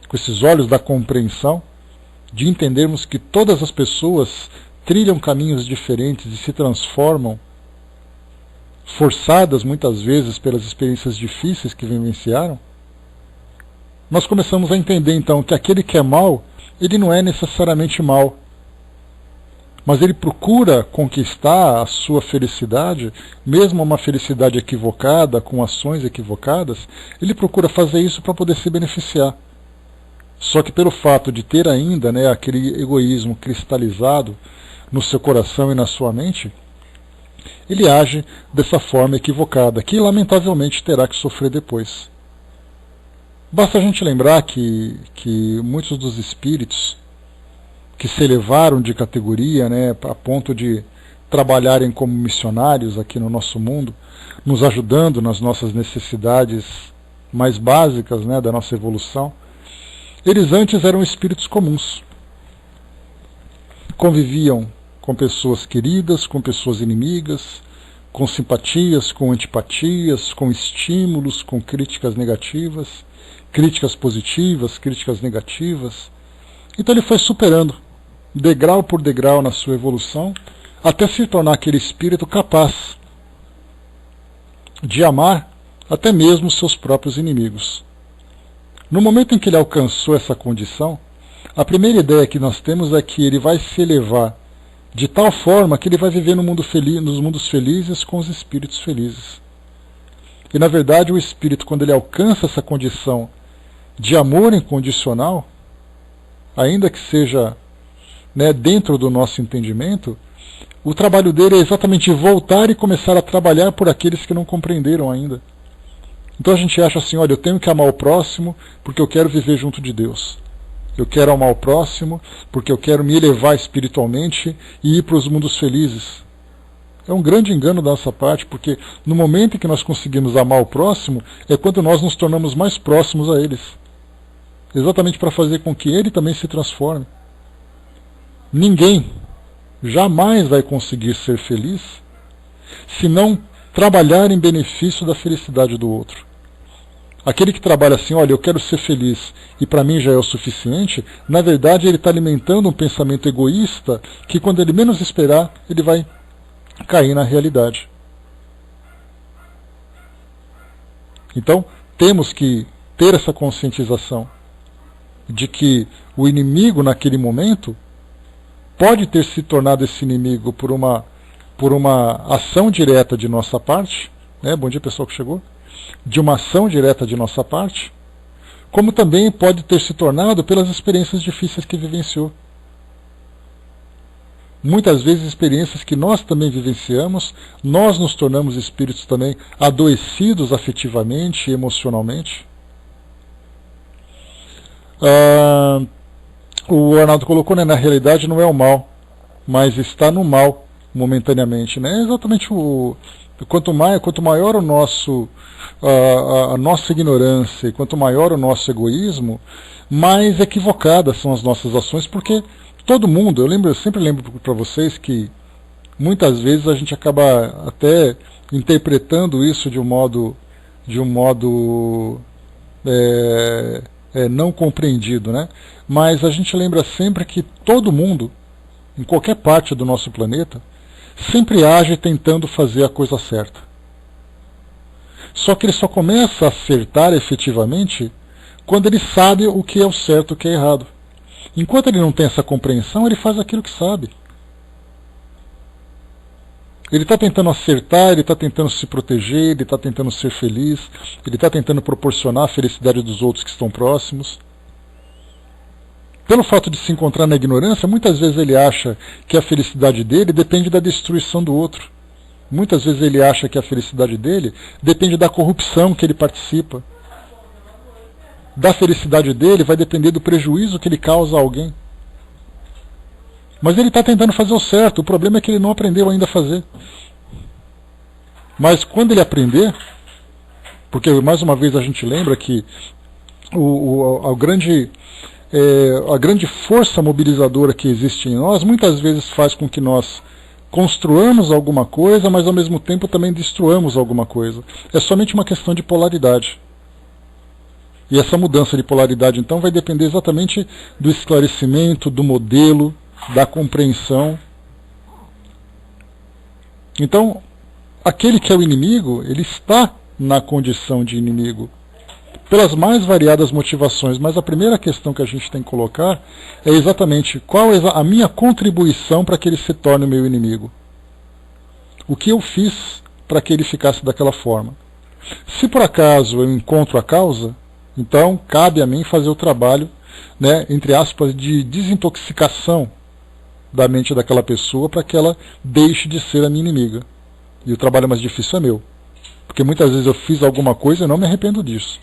[SPEAKER 1] com esses olhos da compreensão, de entendermos que todas as pessoas trilham caminhos diferentes e se transformam, forçadas muitas vezes pelas experiências difíceis que vivenciaram, nós começamos a entender então que aquele que é mau, ele não é necessariamente mau, mas ele procura conquistar a sua felicidade, mesmo uma felicidade equivocada, com ações equivocadas, ele procura fazer isso para poder se beneficiar. Só que pelo fato de ter ainda, né, aquele egoísmo cristalizado no seu coração e na sua mente, ele age dessa forma equivocada, que lamentavelmente terá que sofrer depois. Basta a gente lembrar que muitos dos espíritos que se elevaram de categoria, né, a ponto de trabalharem como missionários aqui no nosso mundo, nos ajudando nas nossas necessidades mais básicas, né, da nossa evolução, eles antes eram espíritos comuns. Conviviam com pessoas queridas, com pessoas inimigas, com simpatias, com antipatias, com estímulos, com críticas negativas, críticas positivas, críticas negativas. Então ele foi superando, degrau por degrau na sua evolução, até se tornar aquele espírito capaz de amar até mesmo seus próprios inimigos. No momento em que ele alcançou essa condição, a primeira ideia que nós temos é que ele vai se elevar de tal forma que ele vai viver no mundo nos mundos felizes com os espíritos felizes. E na verdade o espírito, quando ele alcança essa condição de amor incondicional, ainda que seja, né, dentro do nosso entendimento, o trabalho dele é exatamente voltar e começar a trabalhar por aqueles que não compreenderam ainda. Então a gente acha assim, olha, eu tenho que amar o próximo porque eu quero viver junto de Deus. Eu quero amar o próximo porque eu quero me elevar espiritualmente e ir para os mundos felizes. É um grande engano da nossa parte, porque no momento em que nós conseguimos amar o próximo, é quando nós nos tornamos mais próximos a eles. Exatamente para fazer com que ele também se transforme. Ninguém jamais vai conseguir ser feliz se não trabalhar em benefício da felicidade do outro. Aquele que trabalha assim, olha, eu quero ser feliz e para mim já é o suficiente, na verdade ele está alimentando um pensamento egoísta que quando ele menos esperar, ele vai cair na realidade. Então, temos que ter essa conscientização de que o inimigo naquele momento pode ter se tornado esse inimigo por uma ação direta de nossa parte, né? Bom dia pessoal que chegou, de uma ação direta de nossa parte, como também pode ter se tornado pelas experiências difíceis que vivenciou. Muitas vezes experiências que nós também vivenciamos, nós nos tornamos espíritos também adoecidos afetivamente e emocionalmente. O Arnaldo colocou, né, na realidade não é o mal, mas está no mal momentaneamente, né? É exatamente quanto maior o nosso a nossa ignorância e quanto maior o nosso egoísmo, mais equivocadas são as nossas ações, porque todo mundo, eu sempre lembro para vocês que muitas vezes a gente acaba até interpretando isso de um modo não compreendido, né? Mas a gente lembra sempre que todo mundo, em qualquer parte do nosso planeta, sempre age tentando fazer a coisa certa. Só que ele só começa a acertar efetivamente quando ele sabe o que é o certo e o que é errado. Enquanto ele não tem essa compreensão, ele faz aquilo que sabe. Ele está tentando acertar, ele está tentando se proteger, ele está tentando ser feliz, ele está tentando proporcionar a felicidade dos outros que estão próximos. Pelo fato de se encontrar na ignorância, muitas vezes ele acha que a felicidade dele depende da destruição do outro. Muitas vezes ele acha que a felicidade dele depende da corrupção que ele participa. Da felicidade dele vai depender do prejuízo que ele causa a alguém. Mas ele está tentando fazer o certo, o problema é que ele não aprendeu ainda a fazer. Mas quando ele aprender, porque mais uma vez a gente lembra que a grande força mobilizadora que existe em nós, muitas vezes faz com que nós construamos alguma coisa, mas ao mesmo tempo também destruamos alguma coisa. É somente uma questão de polaridade. E essa mudança de polaridade, então, vai depender exatamente do esclarecimento, do modelo, da compreensão. Então, aquele que é o inimigo, ele está na condição de inimigo, pelas mais variadas motivações, mas a primeira questão que a gente tem que colocar é exatamente qual é a minha contribuição para que ele se torne o meu inimigo. O que eu fiz para que ele ficasse daquela forma. Se por acaso eu encontro a causa, então cabe a mim fazer o trabalho, né, entre aspas, de desintoxicação da mente daquela pessoa para que ela deixe de ser a minha inimiga. E o trabalho mais difícil é meu. Porque muitas vezes eu fiz alguma coisa e não me arrependo disso.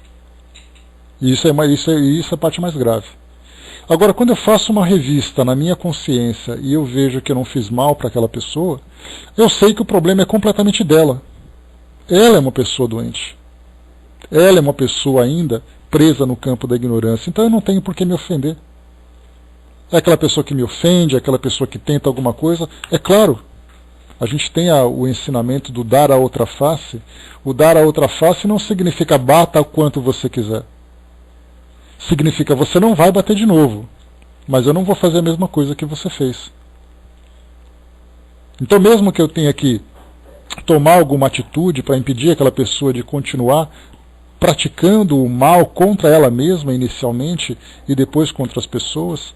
[SPEAKER 1] E isso é a parte mais grave. Agora, quando eu faço uma revista na minha consciência e eu vejo que eu não fiz mal para aquela pessoa, eu sei que o problema é completamente dela. Ela é uma pessoa doente. Ela é uma pessoa ainda presa no campo da ignorância. Então eu não tenho por que me ofender. É aquela pessoa que me ofende, é aquela pessoa que tenta alguma coisa. É claro, a gente tem o ensinamento do dar a outra face. O dar a outra face não significa bata o quanto você quiser. Significa você não vai bater de novo, mas eu não vou fazer a mesma coisa que você fez. Então mesmo que eu tenha que tomar alguma atitude para impedir aquela pessoa de continuar praticando o mal contra ela mesma inicialmente e depois contra as pessoas,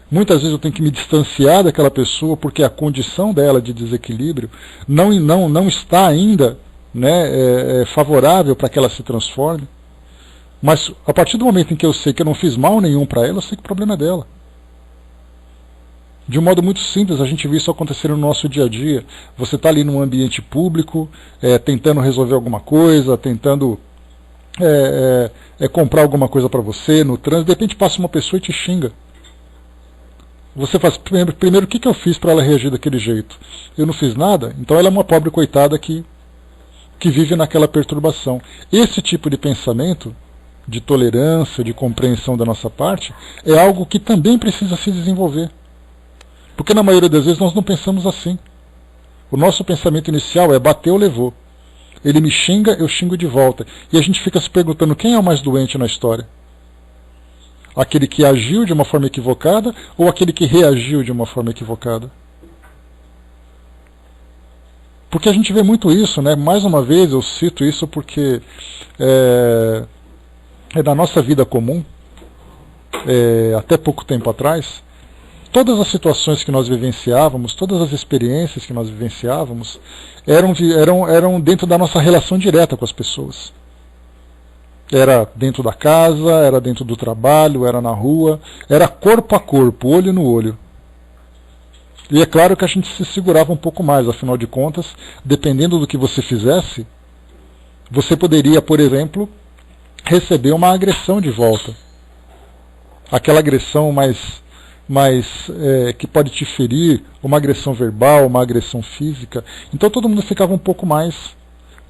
[SPEAKER 1] muitas vezes eu tenho que me distanciar daquela pessoa porque a condição dela de desequilíbrio não está ainda, né, favorável para que ela se transforme. Mas a partir do momento em que eu sei que eu não fiz mal nenhum para ela, eu sei que o problema é dela. De um modo muito simples, a gente vê isso acontecer no nosso dia a dia. Você está ali num ambiente público, tentando resolver alguma coisa, tentando comprar alguma coisa para você no trânsito, de repente passa uma pessoa e te xinga. Você faz, primeiro, o que eu fiz para ela reagir daquele jeito? Eu não fiz nada? Então ela é uma pobre coitada que vive naquela perturbação. Esse tipo de pensamento, de tolerância, de compreensão da nossa parte, é algo que também precisa se desenvolver. Porque na maioria das vezes nós não pensamos assim. O nosso pensamento inicial é bateu, levou. Ele me xinga, eu xingo de volta. E a gente fica se perguntando quem é o mais doente na história. Aquele que agiu de uma forma equivocada ou aquele que reagiu de uma forma equivocada? Porque a gente vê muito isso, né? Mais uma vez eu cito isso porque na nossa vida comum, até pouco tempo atrás, todas as situações que nós vivenciávamos, todas as experiências que nós vivenciávamos, eram dentro da nossa relação direta com as pessoas. Era dentro da casa, era dentro do trabalho, era na rua, era corpo a corpo, olho no olho. E é claro que a gente se segurava um pouco mais, afinal de contas, dependendo do que você fizesse, você poderia, por exemplo, receber uma agressão de volta. Aquela agressão que pode te ferir, uma agressão verbal, uma agressão física. Então todo mundo ficava um pouco mais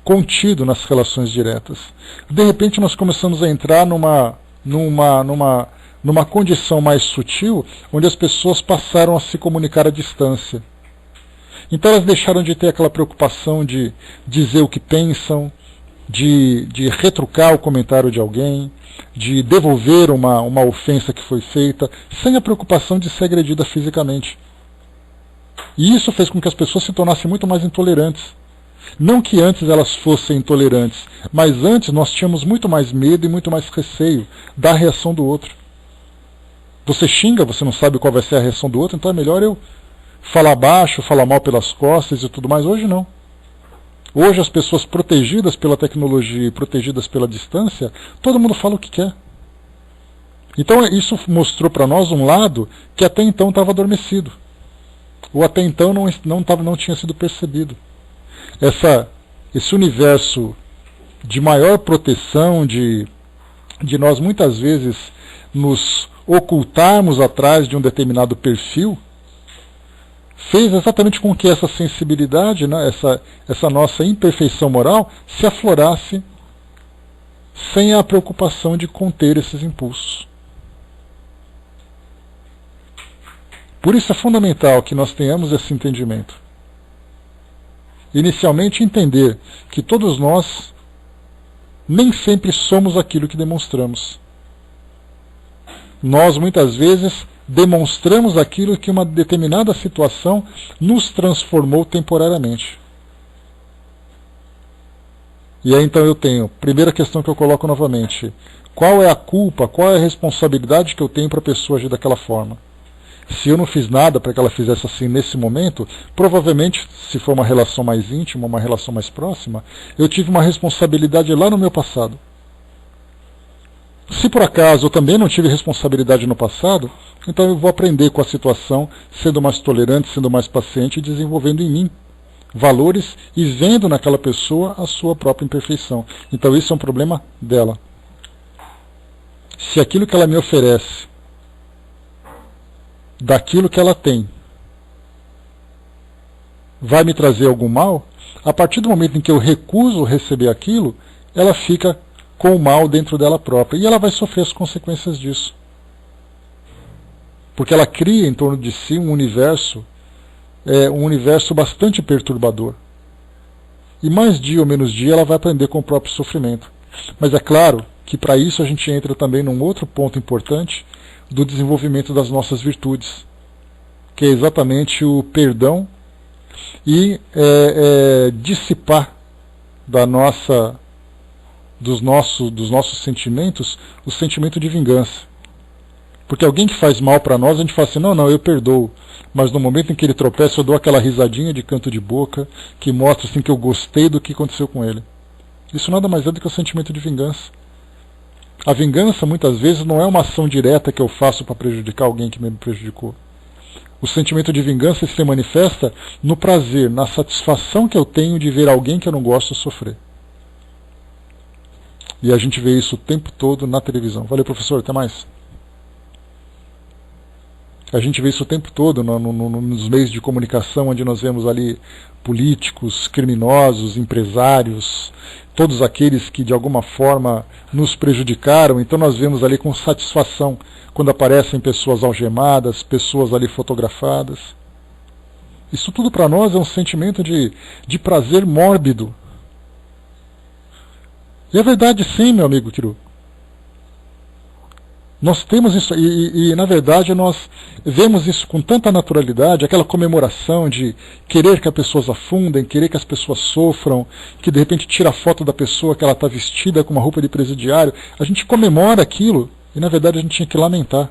[SPEAKER 1] contido nas relações diretas. De repente nós começamos a entrar numa condição mais sutil, onde as pessoas passaram a se comunicar à distância. Então elas deixaram de ter aquela preocupação de dizer o que pensam, de retrucar o comentário de alguém, de devolver uma ofensa que foi feita, sem a preocupação de ser agredida fisicamente. E isso fez com que as pessoas se tornassem muito mais intolerantes. Não que antes elas fossem intolerantes, mas antes nós tínhamos muito mais medo e muito mais receio da reação do outro. Você xinga, você não sabe qual vai ser a reação do outro, então é melhor eu falar baixo, falar mal pelas costas e tudo mais. Hoje não. Hoje as pessoas protegidas pela tecnologia e protegidas pela distância, todo mundo fala o que quer. Então isso mostrou para nós um lado que até então estava adormecido. Ou até então não tinha sido percebido. Esse universo de maior proteção, de nós muitas vezes nos ocultarmos atrás de um determinado perfil, fez exatamente com que essa sensibilidade, né, essa nossa imperfeição moral, se aflorasse sem a preocupação de conter esses impulsos. Por isso é fundamental que nós tenhamos esse entendimento. inicialmente entender que todos nós nem sempre somos aquilo que demonstramos. Nós muitas vezes demonstramos aquilo que uma determinada situação nos transformou temporariamente. E aí então eu tenho, primeira questão que eu coloco novamente, qual é a culpa, qual é a responsabilidade que eu tenho para a pessoa agir daquela forma? Se eu não fiz nada para que ela fizesse assim nesse momento, provavelmente, se for uma relação mais íntima, uma relação mais próxima, eu tive uma responsabilidade lá no meu passado. Se por acaso eu também não tive responsabilidade no passado, então eu vou aprender com a situação, sendo mais tolerante, sendo mais paciente e desenvolvendo em mim valores e vendo naquela pessoa a sua própria imperfeição. Então isso é um problema dela. Se aquilo que ela me oferece, daquilo que ela tem, vai me trazer algum mal, a partir do momento em que eu recuso receber aquilo, ela fica com o mal dentro dela própria. E ela vai sofrer as consequências disso. Porque ela cria em torno de si um universo bastante perturbador. E mais dia ou menos dia ela vai aprender com o próprio sofrimento. Mas é claro que para isso a gente entra também num outro ponto importante do desenvolvimento das nossas virtudes, que é exatamente o perdão e dissipar dos nossos sentimentos o sentimento de vingança. Porque alguém que faz mal para nós, a gente fala assim, não, eu perdoo. Mas no momento em que ele tropeça, eu dou aquela risadinha de canto de boca, que mostra assim, que eu gostei do que aconteceu com ele. Isso nada mais é do que o sentimento de vingança. A vingança, muitas vezes, não é uma ação direta que eu faço para prejudicar alguém que me prejudicou. O sentimento de vingança se manifesta no prazer, na satisfação que eu tenho de ver alguém que eu não gosto sofrer. E a gente vê isso o tempo todo na televisão. Valeu, professor, até mais. A gente vê isso o tempo todo nos meios de comunicação, onde nós vemos ali políticos, criminosos, empresários, todos aqueles que de alguma forma nos prejudicaram. Então nós vemos ali com satisfação quando aparecem pessoas algemadas, pessoas ali fotografadas. Isso tudo para nós é um sentimento de prazer mórbido. E é verdade sim, meu amigo Kiru. Nós temos isso, e na verdade nós vemos isso com tanta naturalidade, aquela comemoração de querer que as pessoas afundem, querer que as pessoas sofram, que de repente tira a foto da pessoa que ela está vestida com uma roupa de presidiário. A gente comemora aquilo, e na verdade a gente tinha que lamentar.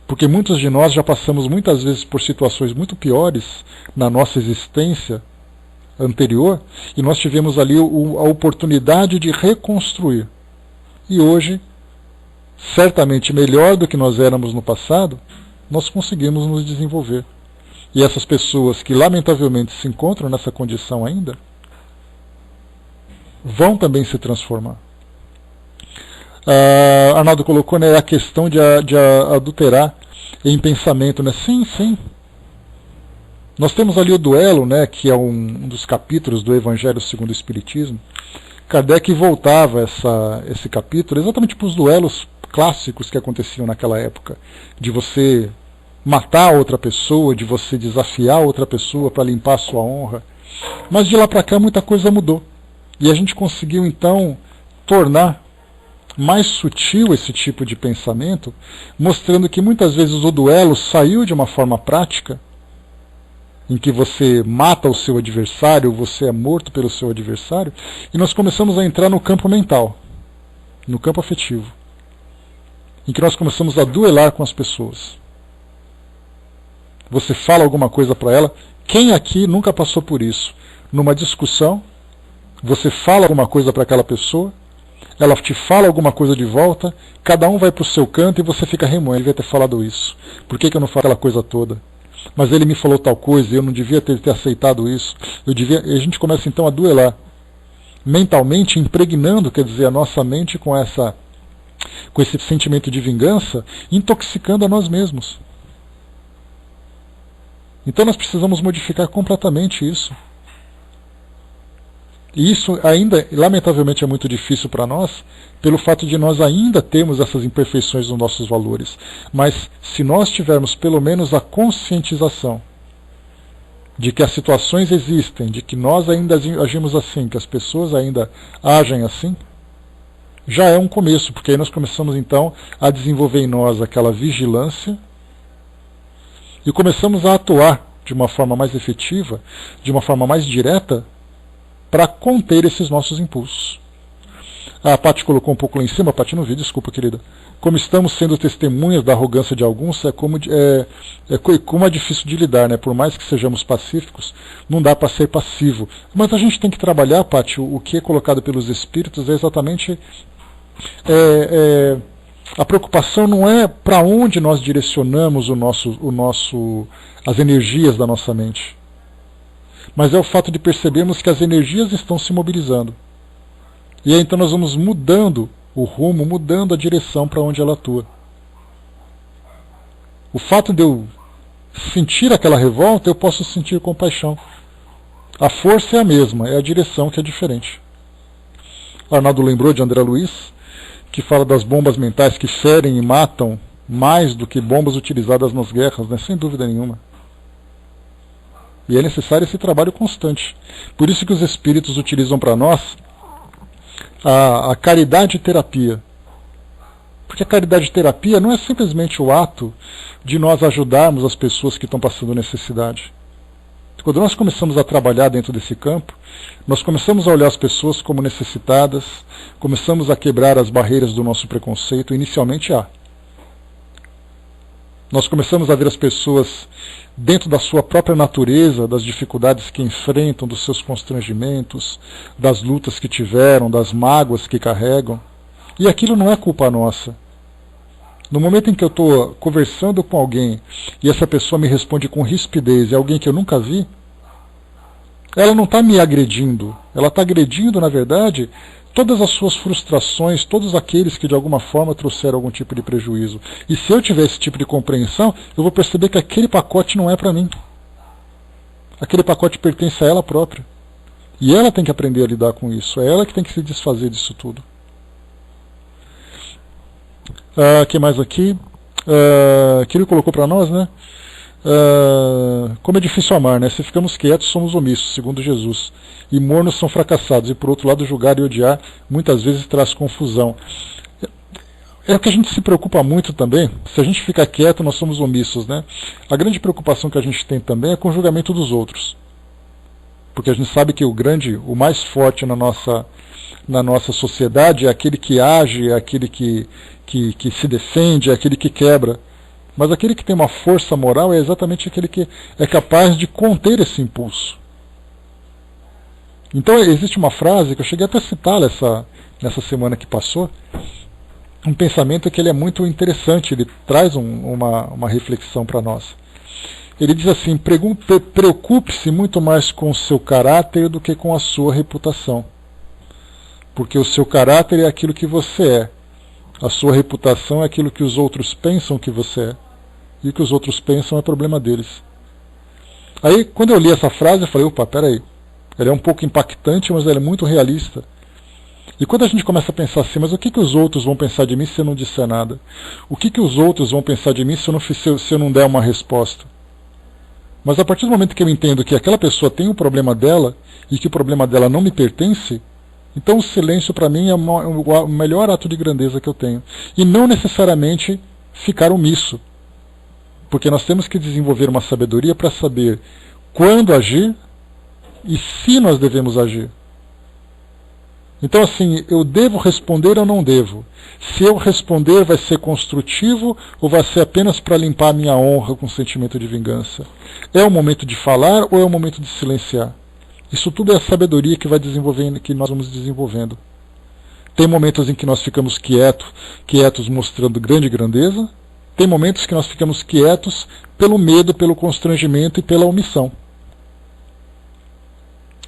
[SPEAKER 1] Porque muitos de nós já passamos muitas vezes por situações muito piores na nossa existência anterior, e nós tivemos ali a oportunidade de reconstruir. E hoje, certamente melhor do que nós éramos no passado, nós conseguimos nos desenvolver. E essas pessoas que lamentavelmente se encontram nessa condição ainda, vão também se transformar. Arnaldo colocou, né, a questão de adulterar em pensamento, né? Sim. Nós temos ali o duelo, né, que é um dos capítulos do Evangelho segundo o Espiritismo. Kardec voltava esse capítulo exatamente para os duelos clássicos que aconteciam naquela época, de você matar outra pessoa, de você desafiar outra pessoa para limpar a sua honra. Mas de lá para cá muita coisa mudou. E a gente conseguiu então tornar mais sutil esse tipo de pensamento, mostrando que muitas vezes o duelo saiu de uma forma prática, em que você mata o seu adversário, você é morto pelo seu adversário, e nós começamos a entrar no campo mental, no campo afetivo, em que nós começamos a duelar com as pessoas. Você fala alguma coisa para ela, quem aqui nunca passou por isso? Numa discussão, você fala alguma coisa para aquela pessoa, ela te fala alguma coisa de volta, cada um vai para o seu canto e você fica remoendo, ele devia ter falado isso, por que eu não falo aquela coisa toda? Mas ele me falou tal coisa, eu não devia ter aceitado isso. E a gente começa então a duelar, mentalmente impregnando, quer dizer, a nossa mente com esse sentimento de vingança, intoxicando a nós mesmos. Então nós precisamos modificar completamente isso. E isso ainda, lamentavelmente, é muito difícil para nós, pelo fato de nós ainda termos essas imperfeições nos nossos valores. Mas se nós tivermos pelo menos a conscientização de que as situações existem, de que nós ainda agimos assim, que as pessoas ainda agem assim, já é um começo, porque aí nós começamos então a desenvolver em nós aquela vigilância e começamos a atuar de uma forma mais efetiva, de uma forma mais direta, para conter esses nossos impulsos. A Paty colocou um pouco lá em cima, a Paty não viu, desculpa, querida. Como estamos sendo testemunhas da arrogância de alguns, como é difícil de lidar, né? Por mais que sejamos pacíficos, não dá para ser passivo. Mas a gente tem que trabalhar, Paty, o que é colocado pelos espíritos é exatamente... a preocupação não é para onde nós direcionamos as energias da nossa mente, mas é o fato de percebermos que as energias estão se mobilizando. E aí então nós vamos mudando o rumo, mudando a direção para onde ela atua. O fato de eu sentir aquela revolta, eu posso sentir compaixão. A força é a mesma, é a direção que é diferente. Arnaldo lembrou de André Luiz, que fala das bombas mentais que ferem e matam mais do que bombas utilizadas nas guerras, né? Sem dúvida nenhuma. E é necessário esse trabalho constante. Por isso que os espíritos utilizam para nós a caridade terapia. Porque a caridade terapia não é simplesmente o ato de nós ajudarmos as pessoas que estão passando necessidade. Quando nós começamos a trabalhar dentro desse campo, nós começamos a olhar as pessoas como necessitadas, começamos a quebrar as barreiras do nosso preconceito, inicialmente nós começamos a ver as pessoas dentro da sua própria natureza, das dificuldades que enfrentam, dos seus constrangimentos, das lutas que tiveram, das mágoas que carregam. E aquilo não é culpa nossa. No momento em que eu estou conversando com alguém e essa pessoa me responde com rispidez, é alguém que eu nunca vi, ela não está me agredindo, ela está agredindo, na verdade, todas as suas frustrações, todos aqueles que de alguma forma trouxeram algum tipo de prejuízo. E se eu tiver esse tipo de compreensão, eu vou perceber que aquele pacote não é para mim. Aquele pacote pertence a ela própria. E ela tem que aprender a lidar com isso, é ela que tem que se desfazer disso tudo. Que mais aqui? Que ele colocou para nós, né? Como é difícil amar, né? Se ficamos quietos, somos omissos, segundo Jesus. E mornos são fracassados. E por outro lado, julgar e odiar muitas vezes traz confusão. É o que a gente se preocupa muito também. Se a gente ficar quieto, nós somos omissos, né? A grande preocupação que a gente tem também é com o julgamento dos outros. Porque a gente sabe que o mais forte na nossa sociedade é aquele que age, é aquele que se defende, é aquele que quebra. Mas aquele que tem uma força moral é exatamente aquele que é capaz de conter esse impulso. Então existe uma frase que eu cheguei até a citar nessa semana que passou, um pensamento que ele é muito interessante, ele traz uma reflexão para nós. Ele diz assim: preocupe-se muito mais com o seu caráter do que com a sua reputação. Porque o seu caráter é aquilo que você é. A sua reputação é aquilo que os outros pensam que você é. E o que os outros pensam é problema deles. Aí, quando eu li essa frase, eu falei, opa, peraí. Ela é um pouco impactante, mas ela é muito realista. E quando a gente começa a pensar assim, mas o que os outros vão pensar de mim se eu não disser nada? O que os outros vão pensar de mim se eu não der uma resposta? Mas a partir do momento que eu entendo que aquela pessoa tem um problema dela, e que o problema dela não me pertence, então o silêncio para mim é o melhor ato de grandeza que eu tenho. E não necessariamente ficar omisso. Porque nós temos que desenvolver uma sabedoria para saber quando agir e se nós devemos agir. Então assim, eu devo responder ou não devo? Se eu responder, vai ser construtivo ou vai ser apenas para limpar a minha honra com sentimento de vingança? É o momento de falar ou é o momento de silenciar? Isso tudo é a sabedoria que nós vamos desenvolvendo. Tem momentos em que nós ficamos quietos mostrando grande grandeza. Tem momentos que nós ficamos quietos pelo medo, pelo constrangimento e pela omissão.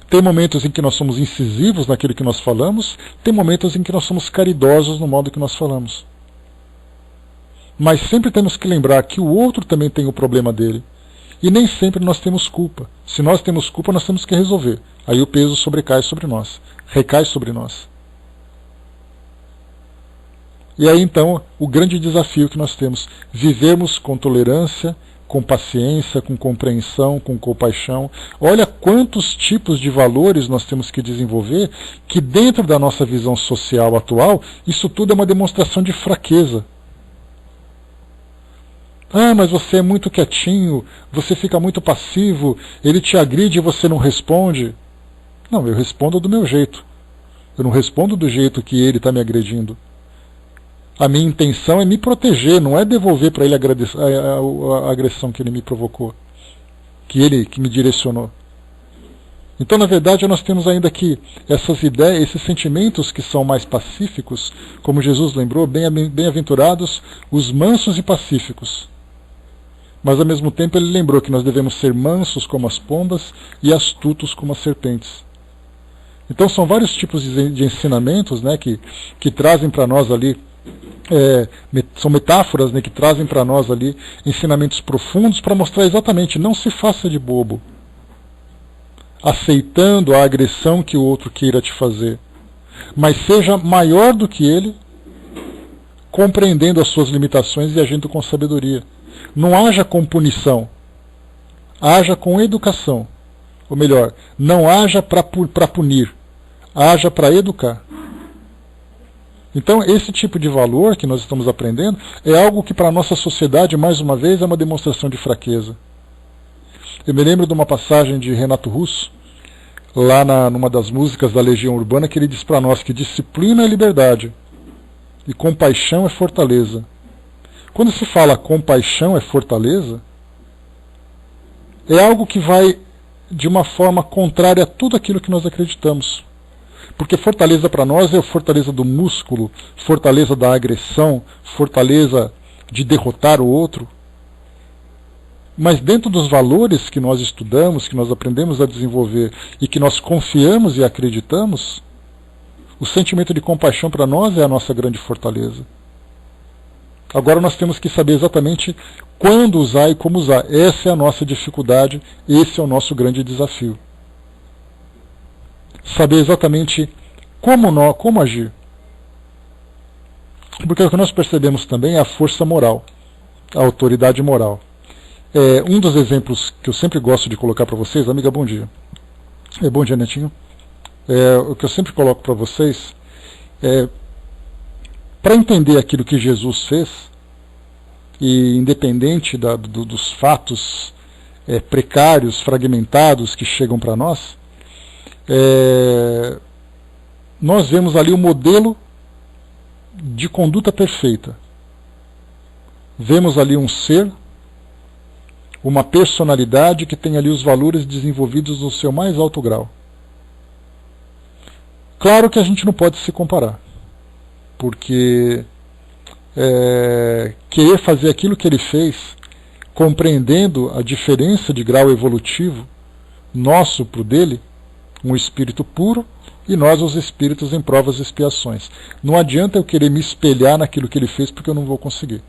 [SPEAKER 1] Tem momentos em que nós somos incisivos naquilo que nós falamos. Tem momentos em que nós somos caridosos no modo que nós falamos. Mas sempre temos que lembrar que o outro também tem o problema dele. E nem sempre nós temos culpa. Se nós temos culpa, nós temos que resolver. Aí o peso recai sobre nós. E aí então, o grande desafio que nós temos, vivermos com tolerância, com paciência, com compreensão, com compaixão. Olha quantos tipos de valores nós temos que desenvolver, que dentro da nossa visão social atual, isso tudo é uma demonstração de fraqueza. Ah, mas você é muito quietinho, você fica muito passivo, ele te agride e você não responde. Não, eu respondo do meu jeito. Eu não respondo do jeito que ele está me agredindo. A minha intenção é me proteger, não é devolver para ele a agressão que ele me provocou, que me direcionou. Então, na verdade, nós temos ainda aqui essas ideias, esses sentimentos que são mais pacíficos, como Jesus lembrou, bem-aventurados os mansos e pacíficos. Mas, ao mesmo tempo, ele lembrou que nós devemos ser mansos como as pombas e astutos como as serpentes. Então, são vários tipos de ensinamentos, né, que trazem para nós ali, são metáforas, né, que trazem para nós ali ensinamentos profundos para mostrar exatamente, não se faça de bobo, aceitando a agressão que o outro queira te fazer, mas seja maior do que ele, compreendendo as suas limitações e agindo com sabedoria. Não haja com punição, haja com educação. Ou melhor, não haja para punir, haja para educar. Então, esse tipo de valor que nós estamos aprendendo é algo que para a nossa sociedade, mais uma vez, é uma demonstração de fraqueza. Eu me lembro de uma passagem de Renato Russo, lá numa das músicas da Legião Urbana, que ele diz para nós que disciplina é liberdade e compaixão é fortaleza. Quando se fala compaixão é fortaleza, é algo que vai de uma forma contrária a tudo aquilo que nós acreditamos. Porque fortaleza para nós é a fortaleza do músculo, fortaleza da agressão, fortaleza de derrotar o outro. Mas dentro dos valores que nós estudamos, que nós aprendemos a desenvolver e que nós confiamos e acreditamos, o sentimento de compaixão para nós é a nossa grande fortaleza. Agora nós temos que saber exatamente quando usar e como usar. Essa é a nossa dificuldade, esse é o nosso grande desafio. Saber exatamente como agir. Porque o que nós percebemos também é a força moral, a autoridade moral. Um dos exemplos que eu sempre gosto de colocar para vocês, amiga, bom dia. Bom dia, Netinho. O que eu sempre coloco para vocês para entender aquilo que Jesus fez, e independente dos fatos precários, fragmentados que chegam para nós, nós vemos ali o modelo de conduta perfeita. Vemos ali um ser, uma personalidade que tem ali os valores desenvolvidos no seu mais alto grau. Claro que a gente não pode se comparar, porque querer fazer aquilo que ele fez, compreendendo a diferença de grau evolutivo nosso para o dele, um espírito puro, e nós os espíritos em provas e expiações. Não adianta eu querer me espelhar naquilo que ele fez, porque eu não vou conseguir.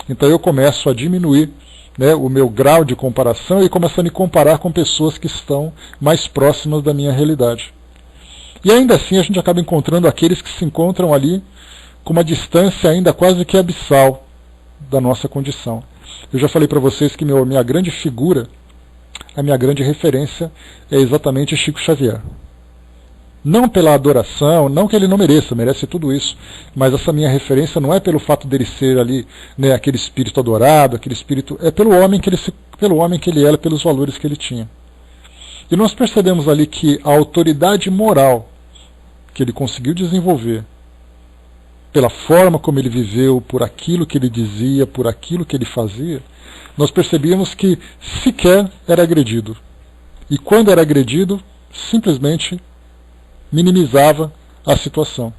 [SPEAKER 1] Então eu começo a diminuir, né, o meu grau de comparação e começo a me comparar com pessoas que estão mais próximas da minha realidade. E ainda assim a gente acaba encontrando aqueles que se encontram ali com uma distância ainda quase que abissal da nossa condição. Eu já falei para vocês que minha grande figura, a minha grande referência é exatamente Chico Xavier. Não pela adoração, não que ele não mereça, merece tudo isso, mas essa minha referência não é pelo fato dele ser ali, né, aquele espírito adorado, aquele espírito, é pelo homem que ele era, pelos valores que ele tinha. E nós percebemos ali que a autoridade moral que ele conseguiu desenvolver, pela forma como ele viveu, por aquilo que ele dizia, por aquilo que ele fazia, nós percebíamos que sequer era agredido. E quando era agredido, simplesmente minimizava a situação.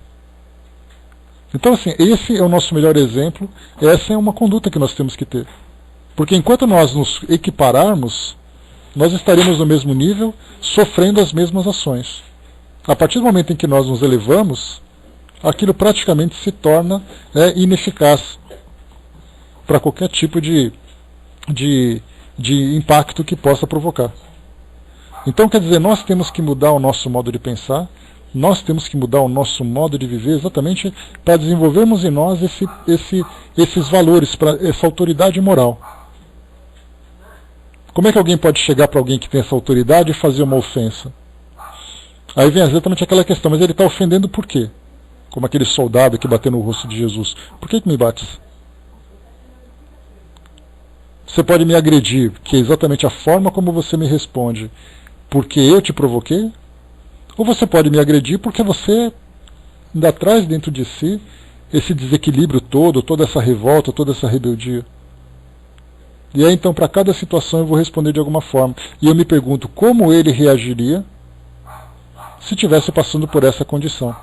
[SPEAKER 1] Então, assim, esse é o nosso melhor exemplo, essa é uma conduta que nós temos que ter. Porque enquanto nós nos equipararmos, nós estaremos no mesmo nível, sofrendo as mesmas ações. A partir do momento em que nós nos elevamos, aquilo praticamente se torna ineficaz para qualquer tipo de impacto que possa provocar. Então, quer dizer, nós temos que mudar o nosso modo de pensar, nós temos que mudar o nosso modo de viver exatamente para desenvolvermos em nós esses valores, essa autoridade moral. Como é que alguém pode chegar para alguém que tem essa autoridade e fazer uma ofensa? Aí vem exatamente aquela questão, mas ele está ofendendo por quê? Como aquele soldado que bateu no rosto de Jesus. Por que me bates? Você pode me agredir, que é exatamente a forma como você me responde, porque eu te provoquei? Ou você pode me agredir porque você ainda traz dentro de si esse desequilíbrio todo, toda essa revolta, toda essa rebeldia. E aí então para cada situação eu vou responder de alguma forma. E eu me pergunto como ele reagiria se estivesse passando por essa condição.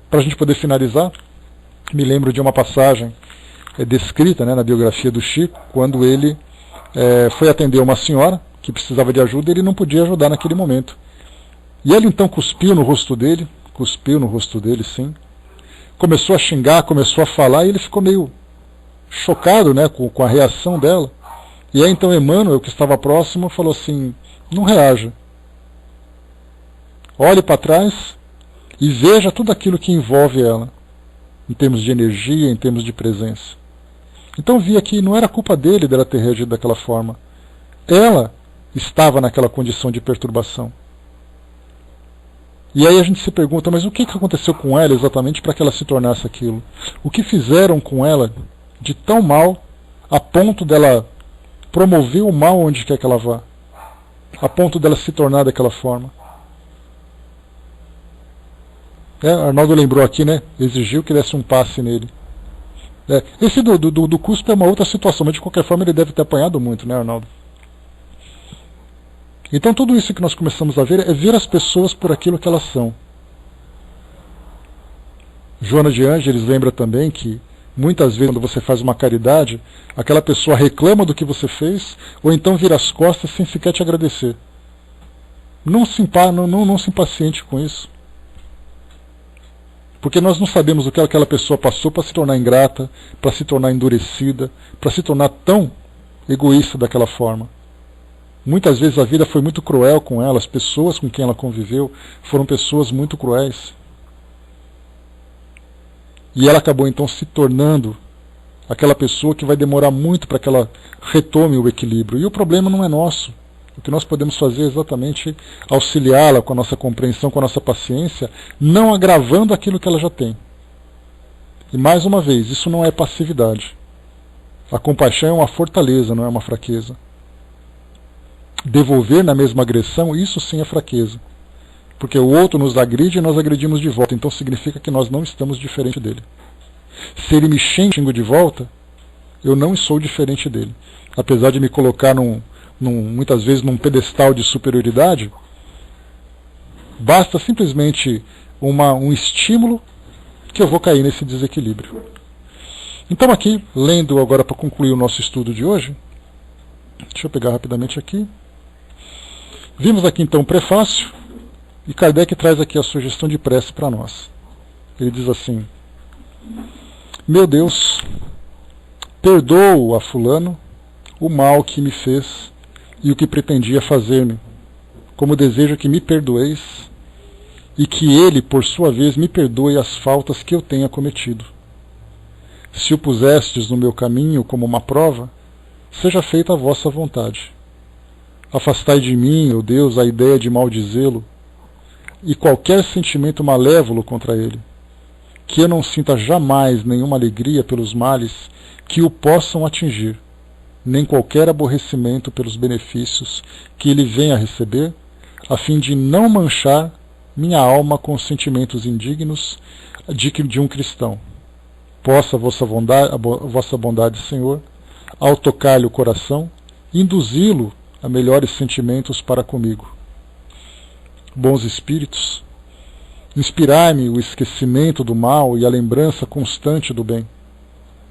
[SPEAKER 1] Para a gente poder finalizar, me lembro de uma passagem descrita, né, na biografia do Chico, quando ele foi atender uma senhora que precisava de ajuda e ele não podia ajudar naquele momento. E ele então cuspiu no rosto dele, sim, começou a xingar, começou a falar e ele ficou meio chocado, né, com a reação dela. E aí então Emmanuel, que estava próximo, falou assim, não reaja. Olhe para trás e veja tudo aquilo que envolve ela, em termos de energia, em termos de presença. Então via que não era culpa dela ter reagido daquela forma. Ela estava naquela condição de perturbação. E aí a gente se pergunta, mas o que aconteceu com ela exatamente para que ela se tornasse aquilo? O que fizeram com ela de tão mal a ponto dela promover o mal onde quer que ela vá? A ponto dela se tornar daquela forma? Arnaldo lembrou aqui, né? Exigiu que desse um passe nele. Esse do cuspe é uma outra situação, mas de qualquer forma ele deve ter apanhado muito, né, Arnaldo? Então tudo isso que nós começamos a ver é ver as pessoas por aquilo que elas são. Joana de Ângeles lembra também que muitas vezes quando você faz uma caridade, aquela pessoa reclama do que você fez, ou então vira as costas sem sequer te agradecer. Não se impaciente com isso. Porque nós não sabemos o que aquela pessoa passou para se tornar ingrata, para se tornar endurecida, para se tornar tão egoísta daquela forma. Muitas vezes a vida foi muito cruel com ela, as pessoas com quem ela conviveu foram pessoas muito cruéis. E ela acabou então se tornando aquela pessoa que vai demorar muito para que ela retome o equilíbrio. E o problema não é nosso. O que nós podemos fazer é exatamente auxiliá-la com a nossa compreensão, com a nossa paciência, não agravando aquilo que ela já tem. E mais uma vez, isso não é passividade. A compaixão é uma fortaleza, não é uma fraqueza. Devolver na mesma agressão, isso sim é fraqueza. Porque o outro nos agride e nós agredimos de volta, então significa que nós não estamos diferente dele. Se ele me xinga de volta, eu não sou diferente dele. Apesar de me colocar muitas vezes num pedestal de superioridade, basta simplesmente um estímulo que eu vou cair nesse desequilíbrio. Então aqui, lendo agora para concluir o nosso estudo de hoje, deixa eu pegar rapidamente aqui. Vimos aqui então o prefácio, e Kardec traz aqui a sugestão de prece para nós. Ele diz assim: meu Deus, perdoo a fulano o mal que me fez e o que pretendia fazer-me, como desejo que me perdoeis e que ele, por sua vez, me perdoe as faltas que eu tenha cometido. Se o pusestes no meu caminho como uma prova, seja feita a vossa vontade. Afastai de mim, ó Deus, a ideia de maldizê-lo e qualquer sentimento malévolo contra ele, que eu não sinta jamais nenhuma alegria pelos males que o possam atingir, nem qualquer aborrecimento pelos benefícios que ele venha a receber, a fim de não manchar minha alma com sentimentos indignos de um cristão. Possa a vossa bondade, Senhor, ao tocar-lhe o coração, induzi-lo a melhores sentimentos para comigo. Bons espíritos, inspirai-me o esquecimento do mal e a lembrança constante do bem,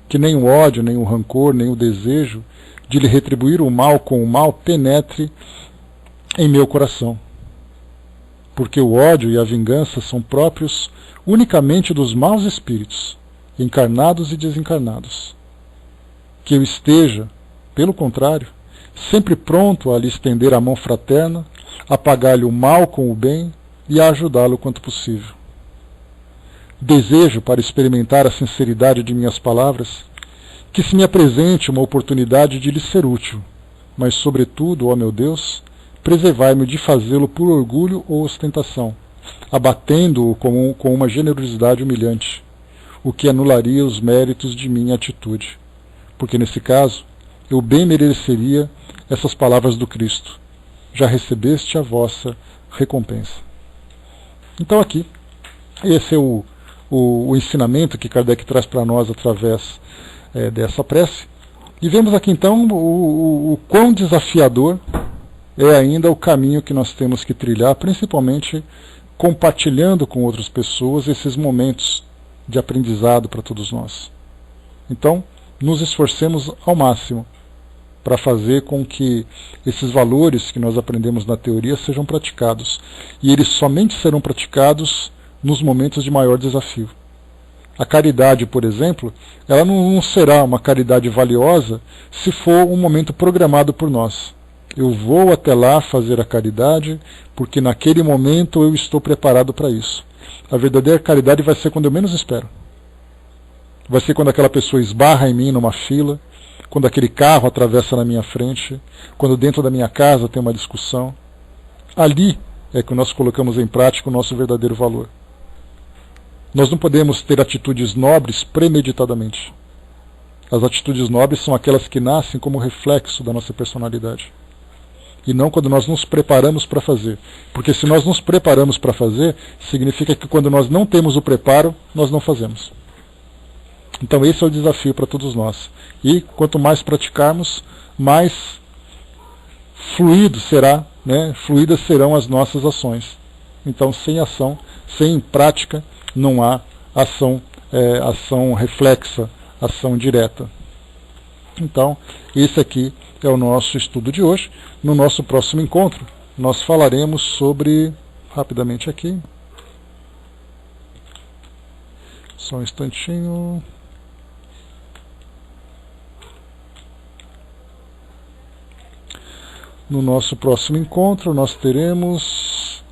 [SPEAKER 1] que nem o ódio, nem o rancor, nem o desejo de lhe retribuir o mal com o mal penetre em meu coração, porque o ódio e a vingança são próprios unicamente dos maus espíritos, encarnados e desencarnados. Que eu esteja, pelo contrário, sempre pronto a lhe estender a mão fraterna, a pagar-lhe o mal com o bem e a ajudá-lo quanto possível. Desejo, para experimentar a sinceridade de minhas palavras, que se me apresente uma oportunidade de lhe ser útil, mas sobretudo, ó meu Deus, preservai-me de fazê-lo por orgulho ou ostentação, abatendo-o com uma generosidade humilhante, o que anularia os méritos de minha atitude. Porque nesse caso, eu bem mereceria essas palavras do Cristo: já recebeste a vossa recompensa. Então aqui, esse é o ensinamento que Kardec traz para nós através dessa prece. E vemos aqui então o quão desafiador é ainda o caminho que nós temos que trilhar, principalmente compartilhando com outras pessoas esses momentos de aprendizado para todos nós. Então, nos esforcemos ao máximo para fazer com que esses valores que nós aprendemos na teoria sejam praticados. E eles somente serão praticados nos momentos de maior desafio. A caridade, por exemplo, ela não será uma caridade valiosa se for um momento programado por nós. Eu vou até lá fazer a caridade porque naquele momento eu estou preparado para isso. A verdadeira caridade vai ser quando eu menos espero. Vai ser quando aquela pessoa esbarra em mim numa fila, quando aquele carro atravessa na minha frente, quando dentro da minha casa tem uma discussão. Ali é que nós colocamos em prática o nosso verdadeiro valor. Nós não podemos ter atitudes nobres premeditadamente. As atitudes nobres são aquelas que nascem como reflexo da nossa personalidade. E não quando nós nos preparamos para fazer. Porque se nós nos preparamos para fazer, significa que quando nós não temos o preparo, nós não fazemos. Então esse é o desafio para todos nós. E quanto mais praticarmos, mais fluido será, fluidas serão as nossas ações. Então sem ação, sem prática, não há ação reflexa, ação direta. Então, esse aqui é o nosso estudo de hoje. No nosso próximo encontro, nós falaremos sobre, rapidamente aqui, só um instantinho. No nosso próximo encontro, nós teremos